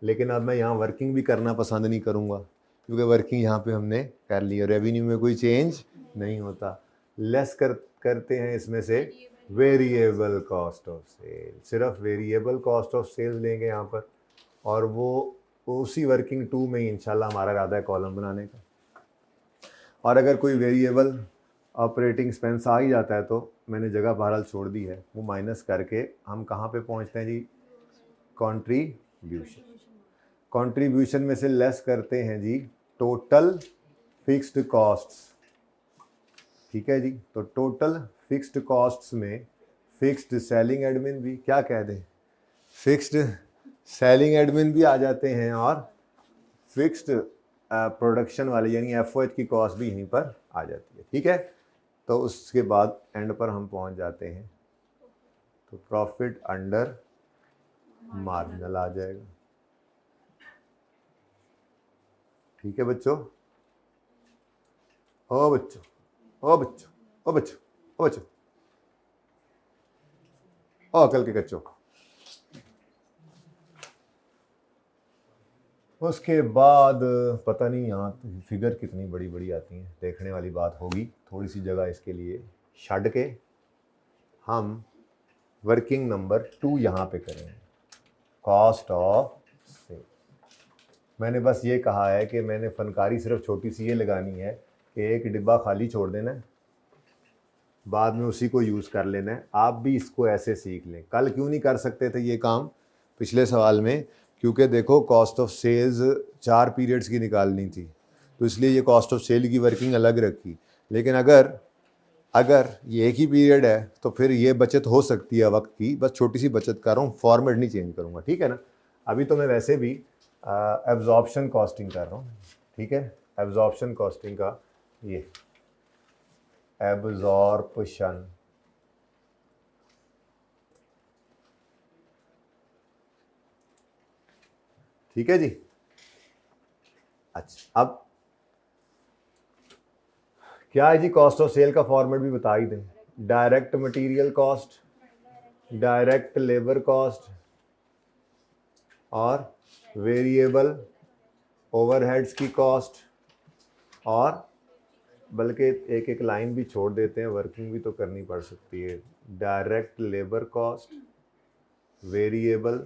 लेकिन अब मैं यहाँ वर्किंग भी करना पसंद नहीं करूँगा, क्योंकि वर्किंग यहाँ पे हमने कर ली है, रेवेन्यू में कोई चेंज नहीं होता। लेस करते हैं इसमें से वेरिएबल कॉस्ट ऑफ सेल, सिर्फ वेरिएबल कॉस्ट ऑफ सेल्स लेंगे यहाँ पर, और वो उसी वर्किंग 2 में ही इंशाल्लाह हमारा इरादा है कॉलम बनाने का। और अगर कोई वेरिएबल ऑपरेटिंग एक्सपेंस आ ही जाता है तो मैंने जगह बहरहाल छोड़ दी है, वो माइनस करके हम कहाँ पे पहुँचते हैं जी, कंट्रीब्यूशन में से लेस करते हैं जी टोटल फिक्स्ड कॉस्ट्स। ठीक है जी, तो टोटल फिक्स्ड कॉस्ट्स में फिक्स्ड सेलिंग एडमिन भी, क्या कह दें, फिक्स्ड सेलिंग एडमिन भी आ जाते हैं, और फिक्स्ड प्रोडक्शन वाले यानी FOH की कॉस्ट भी यहीं पर आ जाती है। ठीक है, तो उसके बाद एंड पर हम पहुंच जाते हैं, तो प्रॉफिट अंडर मार्जिनल आ जाएगा। ठीक है बच्चों, ओ बच्चों ओ बच्चों ओ बच्चों ओ बच्चों ओ अकल के बच्चों। उसके बाद पता नहीं यहाँ फिगर कितनी बड़ी बड़ी आती हैं, देखने वाली बात होगी। थोड़ी सी जगह इसके लिए छड़ के हम वर्किंग नंबर 2 यहाँ पे करेंगे, कॉस्ट ऑफ सेल। मैंने बस ये कहा है कि मैंने फनकारी सिर्फ छोटी सी ये लगानी है कि एक डिब्बा खाली छोड़ देना है, बाद में उसी को यूज़ कर लेना है। आप भी इसको ऐसे सीख लें। कल क्यों नहीं कर सकते थे ये काम पिछले सवाल में, क्योंकि देखो कॉस्ट ऑफ सेल्स 4 पीरियड्स की निकालनी थी, तो इसलिए ये कॉस्ट ऑफ सेल की वर्किंग अलग रखी। लेकिन अगर ये एक ही पीरियड है तो फिर ये बचत हो सकती है वक्त की, बस छोटी सी बचत कर रहा हूँ, फॉर्मेट नहीं चेंज करूँगा। ठीक है ना, अभी तो मैं वैसे भी एब्जॉर्प्शन कॉस्टिंग कर रहा हूँ। ठीक है, एब्जॉर्प्शन कॉस्टिंग का ये एब्जॉर्प्शन, ठीक है जी। अच्छा, अब क्या है जी, कॉस्ट ऑफ सेल का फॉर्मेट भी बता ही दें। Direct material cost, direct labour cost, और वेरिएबल ओवरहेड्स की कॉस्ट, और बल्कि एक एक लाइन भी छोड़ देते हैं, वर्किंग भी तो करनी पड़ सकती है। Direct labour cost, variable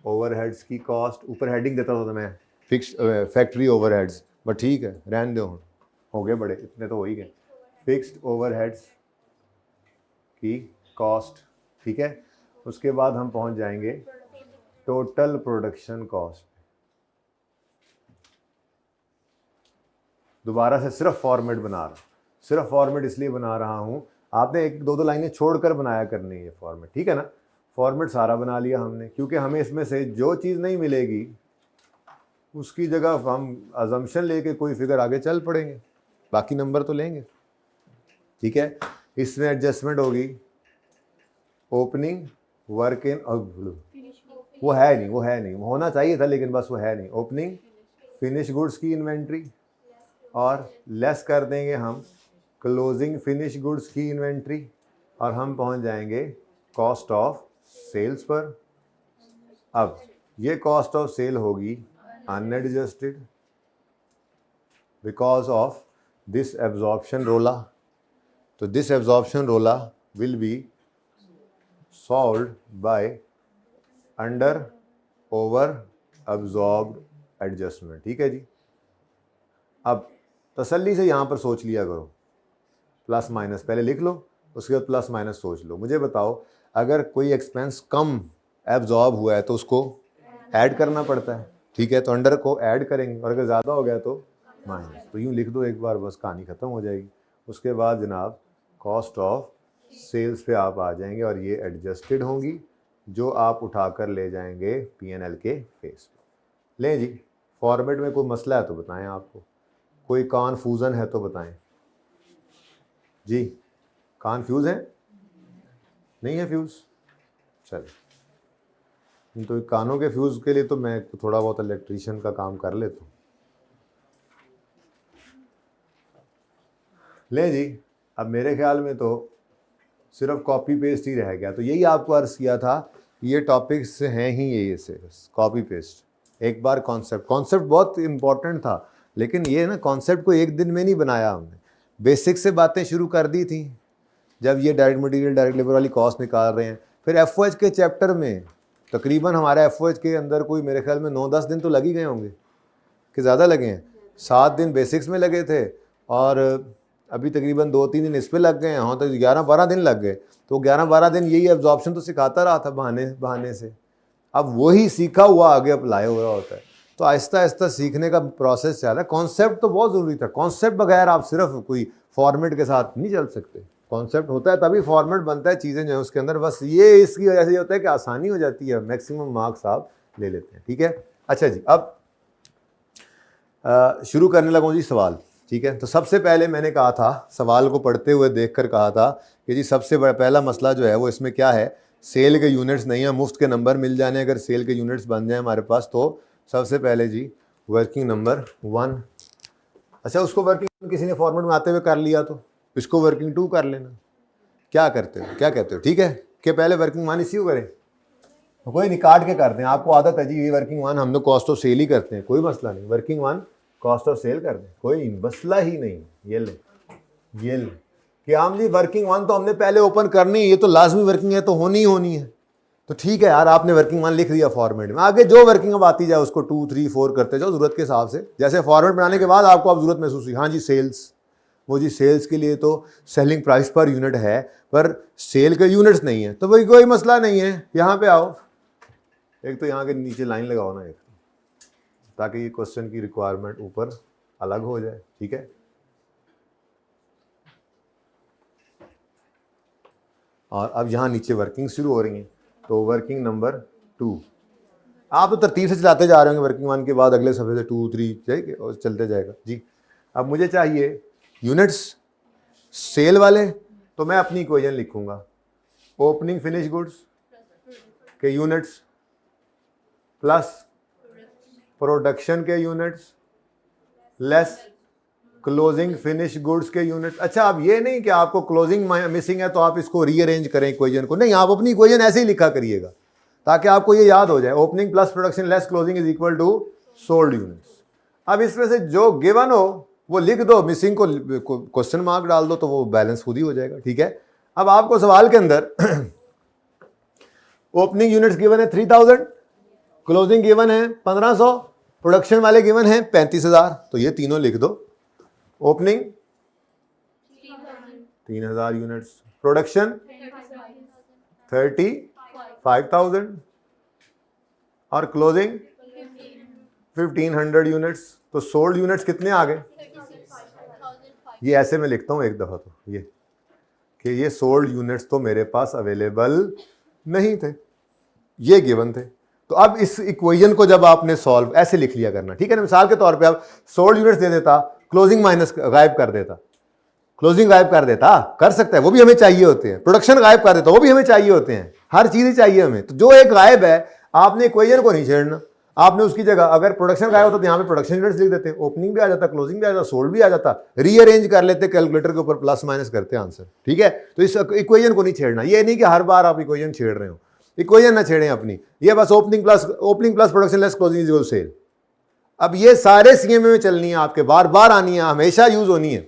overheads की कॉस्ट, ऊपर हेडिंग देता था मैं फिक्स्ड फैक्ट्री ओवरहेड्स, बट ठीक है रहने दो, हो गए बड़े, इतने तो हो ही गए। फिक्स्ड ओवरहेड्स की कॉस्ट, ठीक है। उसके बाद हम पहुंच जाएंगे टोटल प्रोडक्शन कॉस्ट। दोबारा से सिर्फ फॉर्मेट बना रहा हूँ, सिर्फ फॉर्मेट इसलिए बना रहा हूँ, आपने 1-2 लाइनें छोड़कर बनाया करनी है फॉर्मेट, ठीक है ना। फॉर्मेट सारा बना लिया हमने, क्योंकि हमें इसमें से जो चीज़ नहीं मिलेगी उसकी जगह हम अजम्पशन लेके कोई फिगर आगे चल पड़ेंगे, बाकी नंबर तो लेंगे। ठीक है, इसमें एडजस्टमेंट होगी ओपनिंग वर्क इन, वो है नहीं, होना चाहिए था लेकिन बस वो है नहीं। ओपनिंग फिनिश गुड्स की इन्वेंट्री, और लेस कर देंगे हम क्लोजिंग फिनिश गुड्स की इन्वेंट्री, और हम पहुंच जाएंगे कॉस्ट ऑफ सेल्स पर। अब ये कॉस्ट ऑफ सेल होगी unadjusted because of this absorption rolla. तो this absorption rolla will be solved by under over absorbed adjustment. ठीक है जी। अब तसल्ली से यहाँ पर सोच लिया करो, प्लस माइनस पहले लिख लो, उसके बाद प्लस माइनस सोच लो। मुझे बताओ अगर कोई एक्सपेंस कम एब्जॉर्ब हुआ है तो उसको ऐड करना पड़ता है, ठीक है, तो अंडर को ऐड करेंगे, और अगर ज़्यादा हो गया तो माइनस। तो यूँ लिख दो एक बार, बस कहानी ख़त्म हो जाएगी। उसके बाद जनाब कॉस्ट ऑफ सेल्स पे आप आ जाएंगे और ये एडजस्टेड होंगी, जो आप उठा कर ले जाएंगे P&L के फेस पे। लें जी, फॉर्मेट में कोई मसला है तो बताएं, आपको कोई कन्फ्यूज़न है तो बताएं जी। कन्फ्यूज़ है? नहीं है फ्यूज़? चले, तो कानों के फ्यूज़ के लिए तो मैं थोड़ा बहुत इलेक्ट्रीशियन का काम कर लेता हूँ। ले जी, अब मेरे ख्याल में तो सिर्फ कॉपी पेस्ट ही रह गया। तो यही आपको अर्ज़ किया था, ये टॉपिक्स हैं ही यही से, बस कॉपी पेस्ट। एक बार कॉन्सेप्ट बहुत इंपॉर्टेंट था, लेकिन ये ना कॉन्सेप्ट को एक दिन में नहीं बनाया हमने, बेसिक से बातें शुरू कर दी थी। जब ये डायरेक्ट मटेरियल डायरेक्ट लेबर वाली कॉस्ट निकाल रहे हैं, फिर FOH के चैप्टर में तकरीबन हमारे FOH के अंदर कोई मेरे ख्याल में 9-10 दिन तो लग ही गए होंगे, कि ज़्यादा लगे हैं। 7 दिन बेसिक्स में लगे थे और अभी तकरीबन 2-3 दिन इस पे लग गए हैं, हाँ तो 11-12 दिन लग गए। तो 11-12 दिन यही एब्जॉर्प्शन तो सिखाता रहा था बहाने से। अब वही सीखा हुआ आगे अप्लाई हुआ होता है। तो आहिस्ता आहिस्ता सीखने का प्रोसेस चल रहा है। कॉन्सेप्ट तो बहुत ज़रूरी था, कॉन्सेप्ट बगैर आप सिर्फ कोई फॉर्मेट के साथ नहीं चल सकते। कॉन्सेप्ट होता है तभी फॉर्मेट बनता है, चीज़ें जो है उसके अंदर। बस ये इसकी वजह से ये होता है कि आसानी हो जाती है, मैक्सिमम मार्क्स आप ले लेते हैं, ठीक है। अच्छा जी, अब शुरू करने लगूँ जी सवाल, ठीक है। तो सबसे पहले मैंने कहा था, सवाल को पढ़ते हुए देखकर कहा था कि जी सबसे पहला मसला जो है वो इसमें क्या है, सेल के यूनिट्स नहीं है, मुफ्त के नंबर मिल जाने। अगर सेल के यूनिट्स बन जाए हमारे पास तो सबसे पहले जी वर्किंग नंबर 1। अच्छा, उसको वर्किंग किसी ने फॉर्मेट में आते हुए कर लिया तो इसको वर्किंग 2 कर लेना। क्या करते हो, क्या कहते हो, ठीक है कि पहले वर्किंग 1 इसी को करें? तो कोई नहीं, काट के कर दें, आपको आदत है जी ये वर्किंग 1 हम लोग कॉस्ट ऑफ सेल ही करते हैं, कोई मसला नहीं। वर्किंग 1 कॉस्ट ऑफ सेल कर दें, कोई मसला ही नहीं। ये ले कि हम जी वर्किंग 1 तो हमने पहले ओपन करनी है, ये तो लाजमी वर्किंग है, तो होनी ही होनी है। तो ठीक है यार, आपने वर्किंग 1 लिख दिया फॉर्मेट में, आगे जो वर्किंग अब आती जाए उसको 2, 3, 4 करते जाओ ज़रूरत के हिसाब से। जैसे फॉर्मेट बनाने के बाद आपको अब ज़रूरत महसूस हुई, हाँ जी सेल्स, वो जी सेल्स के लिए तो सेलिंग प्राइस पर यूनिट है, पर सेल के यूनिट्स नहीं है, तो भाई कोई मसला नहीं है। यहाँ पे आओ, एक तो यहाँ के नीचे लाइन लगाओ ना एक, ताकि ये क्वेश्चन की रिक्वायरमेंट ऊपर अलग हो जाए, ठीक है। और अब यहाँ नीचे वर्किंग शुरू हो रही हैं, तो वर्किंग नंबर 2 आप तो तरतीब से चलाते जा रहे होंगे, वर्किंग 1 के बाद अगले सफ़े से 2, 3 जाएंगे और चलते जाएगा जी। अब मुझे चाहिए यूनिट्स सेल वाले, तो मैं अपनी इक्वेशन लिखूंगा, ओपनिंग फिनिश गुड्स के यूनिट्स प्लस प्रोडक्शन के units less closing finish goods के यूनिट्स। अच्छा, अब ये नहीं कि आपको क्लोजिंग मिसिंग है तो आप इसको रीअरेंज करें इक्वेशन को, नहीं, आप अपनी इक्वेशन ऐसे ही लिखा करिएगा ताकि आपको ये याद हो जाए, opening plus production less closing is equal to sold units. अब इसमें से जो गिवन हो वो लिख दो, मिसिंग को क्वेश्चन मार्क डाल दो, तो वो बैलेंस खुद ही हो जाएगा, ठीक है। अब आपको सवाल के अंदर ओपनिंग यूनिट्स गिवन है 3000, क्लोजिंग गिवन है 1500, प्रोडक्शन वाले गिवन है 35,000, तो ये तीनों लिख दो। ओपनिंग 3000 यूनिट्स, प्रोडक्शन 35,000 और क्लोजिंग 1500 यूनिट्स। तो सोल्ड यूनिट्स कितने आ गए? ये ऐसे में लिखता हूं एक दफा, तो ये कि ये सोल्ड यूनिट्स तो मेरे पास अवेलेबल नहीं थे, ये गिवन थे। तो अब इस इक्वेशन को जब आपने सॉल्व ऐसे लिख लिया करना, ठीक है ना। मिसाल के तौर पे आप सोल्ड यूनिट्स दे देता, क्लोजिंग माइनस गायब कर देता, क्लोजिंग गायब कर देता, कर सकता है, वो भी हमें चाहिए होते हैं। प्रोडक्शन गायब कर देता, वो भी हमें चाहिए होते हैं, हर चीज ही चाहिए हमें। तो जो एक गायब है, आपने इक्वेशन को नहीं छेड़ना, आपने उसकी जगह अगर प्रोडक्शन गायब होता तो यहाँ पे प्रोडक्शन यूनिट्स लिख देते, ओपनिंग भी आ जाता, क्लोजिंग भी आ जाता, सोल्ड भी आ जाता, रीअरेंज कर लेते, कैलकुलेटर के ऊपर प्लस माइनस करते आंसर, ठीक है। तो इस इक्वेशन को नहीं छेड़ना, ये नहीं कि हर बार आप इक्वेशन छेड़ रहे हो, इक्वेशन ना छेड़ें अपनी, ये बस opening plus production less closing is equal to sale, अब ये सारे सीएमए में चलनी है आपके, बार बार आनी है, हमेशा यूज होनी है।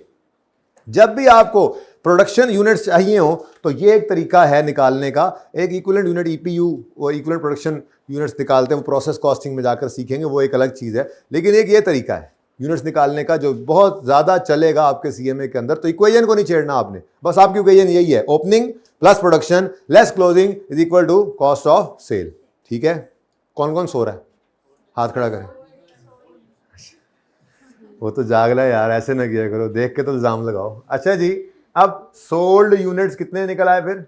जब भी आपको प्रोडक्शन यूनिट्स चाहिए हो तो ये एक तरीका है निकालने का। एक इक्विवेलेंट यूनिट ईपीयू, वो इक्विवेलेंट प्रोडक्शन यूनिट्स निकालते हैं, वो प्रोसेस कॉस्टिंग में जाकर सीखेंगे, वो एक अलग चीज़ है। लेकिन एक ये तरीका है यूनिट्स निकालने का जो बहुत ज़्यादा चलेगा आपके सीएमए के अंदर। तो इक्वेशन को नहीं छेड़ना आपने, बस आपकी इक्वेशन यही है, opening plus production less closing is equal to cost of sale. ठीक है, कौन कौन सो रहा है, हाथ खड़ा करें। वो तो जागला है यार, ऐसे ना किया करो, देख के तो इल्जाम लगाओ। अच्छा जी, अब सोल्ड यूनिट्स कितने निकल आए फिर?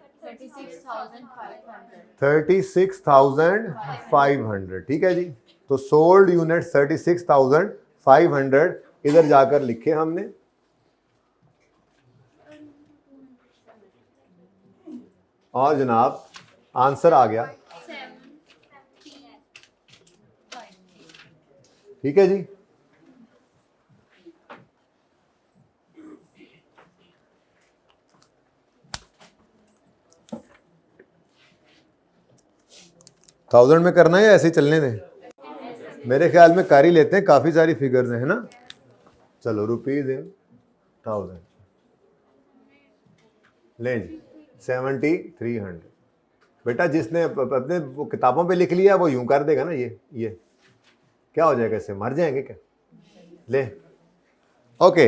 36,500। ठीक है जी, तो सोल्ड यूनिट 36,500 इधर जाकर लिखे हमने। और जनाब आंसर आ गया। ठीक है जी, थाउजेंड में करना है या ऐसे ही चलने दें? मेरे ख्याल में कर ही लेते हैं, काफ़ी सारी फिगर्स हैं, है ना। चलो रुपीज इन 1000 लें जी, 7300। बेटा जिसने अपने वो किताबों पे लिख लिया वो यूं कर देगा ना, ये क्या हो जाएगा, इससे मर जाएंगे क्या? ले ओके,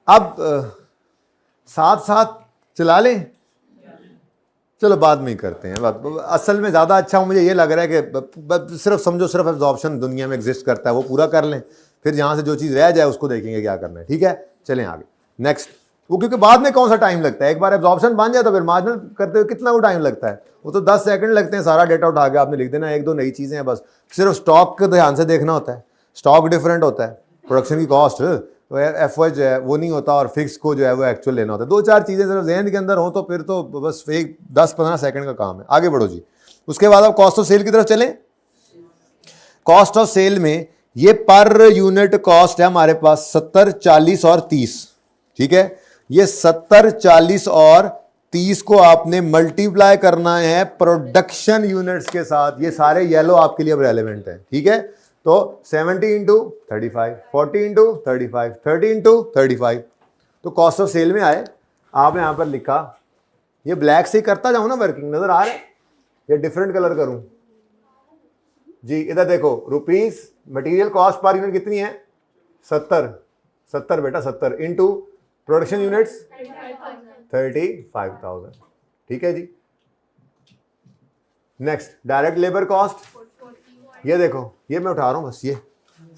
अब साथ साथ चला लें, चलो बाद में ही करते हैं बात। असल में ज़्यादा अच्छा मुझे ये लग रहा है कि सिर्फ समझो, सिर्फ एब्जॉर्प्शन दुनिया में एग्जिस्ट करता है, वो पूरा कर लें, फिर जहाँ से जो चीज़ रह जाए उसको देखेंगे क्या करना है। ठीक है, चलें आगे नेक्स्ट। वो क्योंकि बाद में कौन सा टाइम लगता है, एक बार एब्जॉर्प्शन बन जाए तो फिर मार्जिनल करते हुए कितना वो टाइम लगता है, वो तो 10 सेकंड लगते हैं, सारा डेटा उठा के आपने लिख देना, एक दो नई चीज़ें हैं बस। सिर्फ स्टॉक को ध्यान से देखना होता है, स्टॉक डिफरेंट होता है, प्रोडक्शन की कॉस्ट एफओएच जो है वो नहीं होता, और फिक्स को जो है वो एक्चुअल लेना होता है। दो चार चीज़ें सिर्फ जहन के अंदर हो तो फिर तो बस एक 10-15 सेकंड का काम है। आगे बढ़ो जी, उसके बाद आप कॉस्ट ऑफ सेल की तरफ चलें। कॉस्ट ऑफ सेल में ये पर यूनिट कॉस्ट है हमारे पास 70, 40 और 30। ठीक है, ये 70, 40 और 30 को आपने मल्टीप्लाई करना है प्रोडक्शन यूनिट्स के साथ। ये सारे येलो आपके लिए अब रेलेवेंट है। ठीक है, तो 70 इंटू 35, 40 इंटू 35, 30 इंटू 35। तो कॉस्ट ऑफ सेल में आए, आपने यहां पर लिखा, ये ब्लैक से करता जाऊं ना, वर्किंग नजर आ रहा है, ये डिफरेंट कलर करूं जी। इधर देखो, rupees material cost per unit कितनी है? 70 बेटा, 70 इंटू प्रोडक्शन यूनिट्स 35,000। ठीक है जी, नेक्स्ट डायरेक्ट लेबर कॉस्ट, ये देखो, ये मैं उठा रहा हूं बस, ये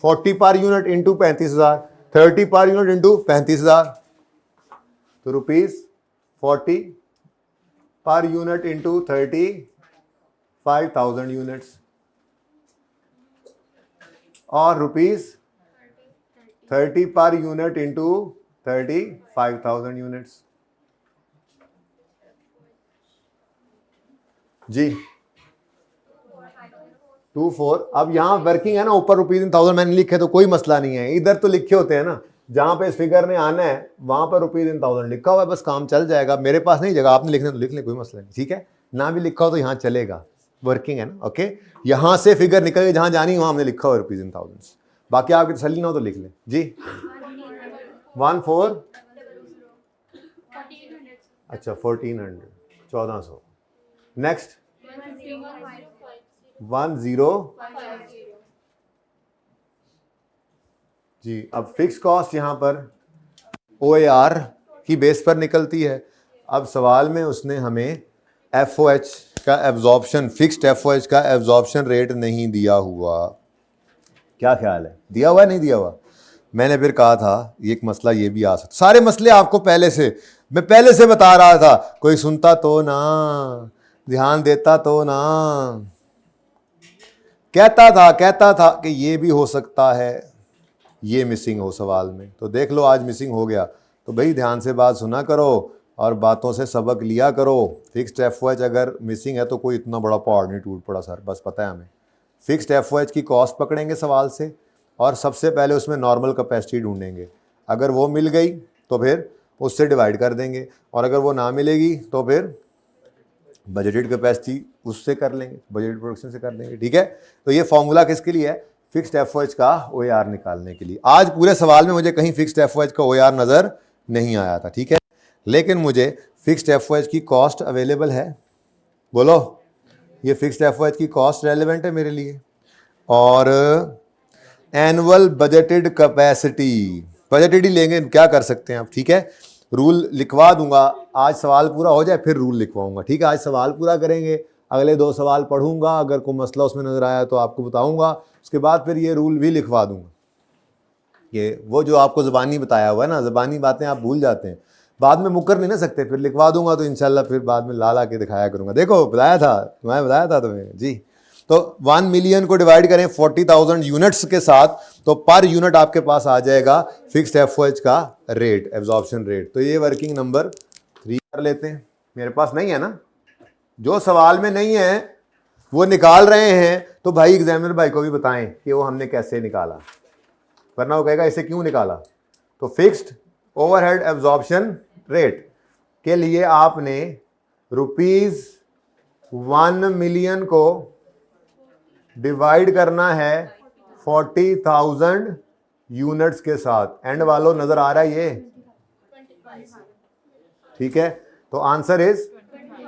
40 per unit into 35,000, 30 per unit into 35,000, तो rupees 40 per unit into 35,000 units, और rupees 30 per unit into 35,000 units जी, 24। अब यहाँ वर्किंग है ना, ऊपर रुपीज इन 1000 मैंने लिखे तो कोई मसला नहीं है, इधर तो लिखे होते हैं ना, जहां पे इस फिगर ने आना है वहां पर रुपीज इन 1000 लिखा हुआ है, बस काम चल जाएगा। मेरे पास नहीं जगह, आपने लिखने तो लिख ले, कोई मसला नहीं। ठीक है, ना भी लिखा हो तो यहाँ चलेगा, वर्किंग है ना। ओके, यहां से फिगर निकल गई, जहां जानी वहां हमने लिखा हुआ रुपीज इन 1000। बाकी आपकी तसल्ली ना हो तो लिख लें जी। 14, अच्छा 1400, 1400। नेक्स्ट 10 जी। अब फिक्स कॉस्ट यहां पर OAR की बेस पर निकलती है। अब सवाल में उसने हमें FOH का एब्जॉर्प्शन, फिक्स्ड FOH का एब्जॉर्प्शन रेट नहीं दिया हुआ। क्या ख्याल है, दिया हुआ है नहीं दिया हुआ? मैंने फिर कहा था एक मसला ये भी आ सकता, सारे मसले आपको मैं पहले से बता रहा था, कोई सुनता तो ना, ध्यान देता तो ना। कहता था कि ये भी हो सकता है ये मिसिंग हो सवाल में, तो देख लो आज मिसिंग हो गया। तो भाई ध्यान से बात सुना करो और बातों से सबक लिया करो। फिक्स्ड FOH अगर मिसिंग है तो कोई इतना बड़ा पहाड़ नहीं टूट पड़ा सर, बस पता है हमें। फिक्स्ड FOH की कॉस्ट पकड़ेंगे सवाल से, और सबसे पहले उसमें नॉर्मल कैपेसिटी ढूंढेंगे। अगर वो मिल गई तो फिर उससे डिवाइड कर देंगे, और अगर वो ना मिलेगी तो फिर बजटेड कैपेसिटी उससे कर लेंगे, बजटेड प्रोडक्शन से कर लेंगे। ठीक है, तो ये फॉर्मूला किसके लिए है? फिक्स्ड एफओएच का ओआर निकालने के लिए। आज पूरे सवाल में मुझे कहीं फिक्स्ड एफओएच का ओआर नज़र नहीं आया था, ठीक है, लेकिन मुझे फिक्स्ड एफओएच की कॉस्ट अवेलेबल है। बोलो, ये फिक्स्ड एफओएच की कॉस्ट रेलेवेंट है मेरे लिए। और एनुअल बजटेड कैपेसिटी, बजटेड ही लेंगे, क्या कर सकते हैं आप, ठीक है। रूल लिखवा दूंगा, आज सवाल पूरा हो जाए फिर रूल लिखवाऊंगा, ठीक है। आज सवाल पूरा करेंगे, अगले 2 सवाल पढ़ूंगा, अगर कोई मसला उसमें नजर आया तो आपको बताऊंगा, उसके बाद फिर ये रूल भी लिखवा दूंगा। ये वो जो आपको ज़बानी बताया हुआ है ना, ज़बानी बातें आप भूल जाते हैं, बाद में मुकर नहीं ना सकते, फिर लिखवा दूंगा तो इंशाल्लाह फिर बाद में ला के दिखाया करूंगा। देखो बताया था, मैं बताया था तुम्हें जी। तो 1 मिलियन को डिवाइड करें 40,000 यूनिट्स के साथ, तो पर यूनिट आपके पास आ जाएगा फिक्स्ड एफओएच का रेट, एब्जॉर्प्शन रेट। तो ये वर्किंग नंबर 3 कर लेते हैं। मेरे पास नहीं है ना, जो सवाल में नहीं है वो निकाल रहे हैं, तो भाई एग्जामिनर भाई को भी बताएं कि वो हमने कैसे निकाला, वरना वो कहेगा इसे क्यों निकाला। तो फिक्स्ड ओवरहेड एब्जॉर्प्शन रेट के लिए आपने ₹1 मिलियन को डिवाइड करना है 40,000 यूनिट्स के साथ। एंड वालों नजर आ रहा है ये, ठीक है। तो आंसर इज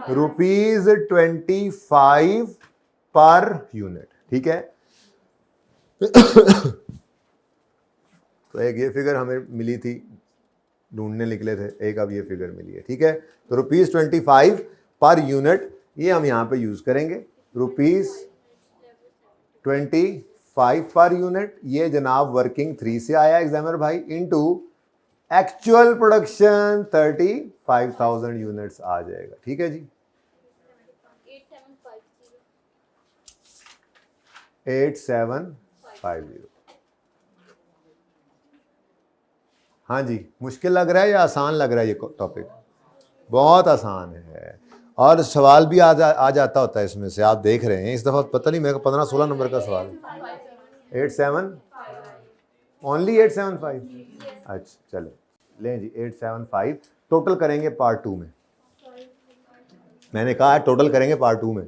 ₹25 पर यूनिट, ठीक है। तो एक ये फिगर हमें मिली थी, ढूंढने निकले थे, एक अब ये फिगर मिली है, ठीक है। तो ₹25 पर यूनिट ये हम यहाँ पे यूज करेंगे, ₹25 पर यूनिट। ये जनाब वर्किंग 3 से आया एग्जामिनर भाई, इनटू एक्चुअल प्रोडक्शन 35,000 यूनिट्स आ जाएगा, ठीक है जी। 8750। हाँ जी, मुश्किल लग रहा है या आसान लग रहा है ये टॉपिक? बहुत आसान है, और सवाल भी आ जाता होता है इसमें से, आप देख रहे हैं। इस दफ़ा पता नहीं मेरे को 15-16 नंबर का सवाल है। 87 ओनली 875। अच्छा चलो लें जी, 875 टोटल करेंगे पार्ट 2 में। मैंने कहा है टोटल करेंगे पार्ट 2 में।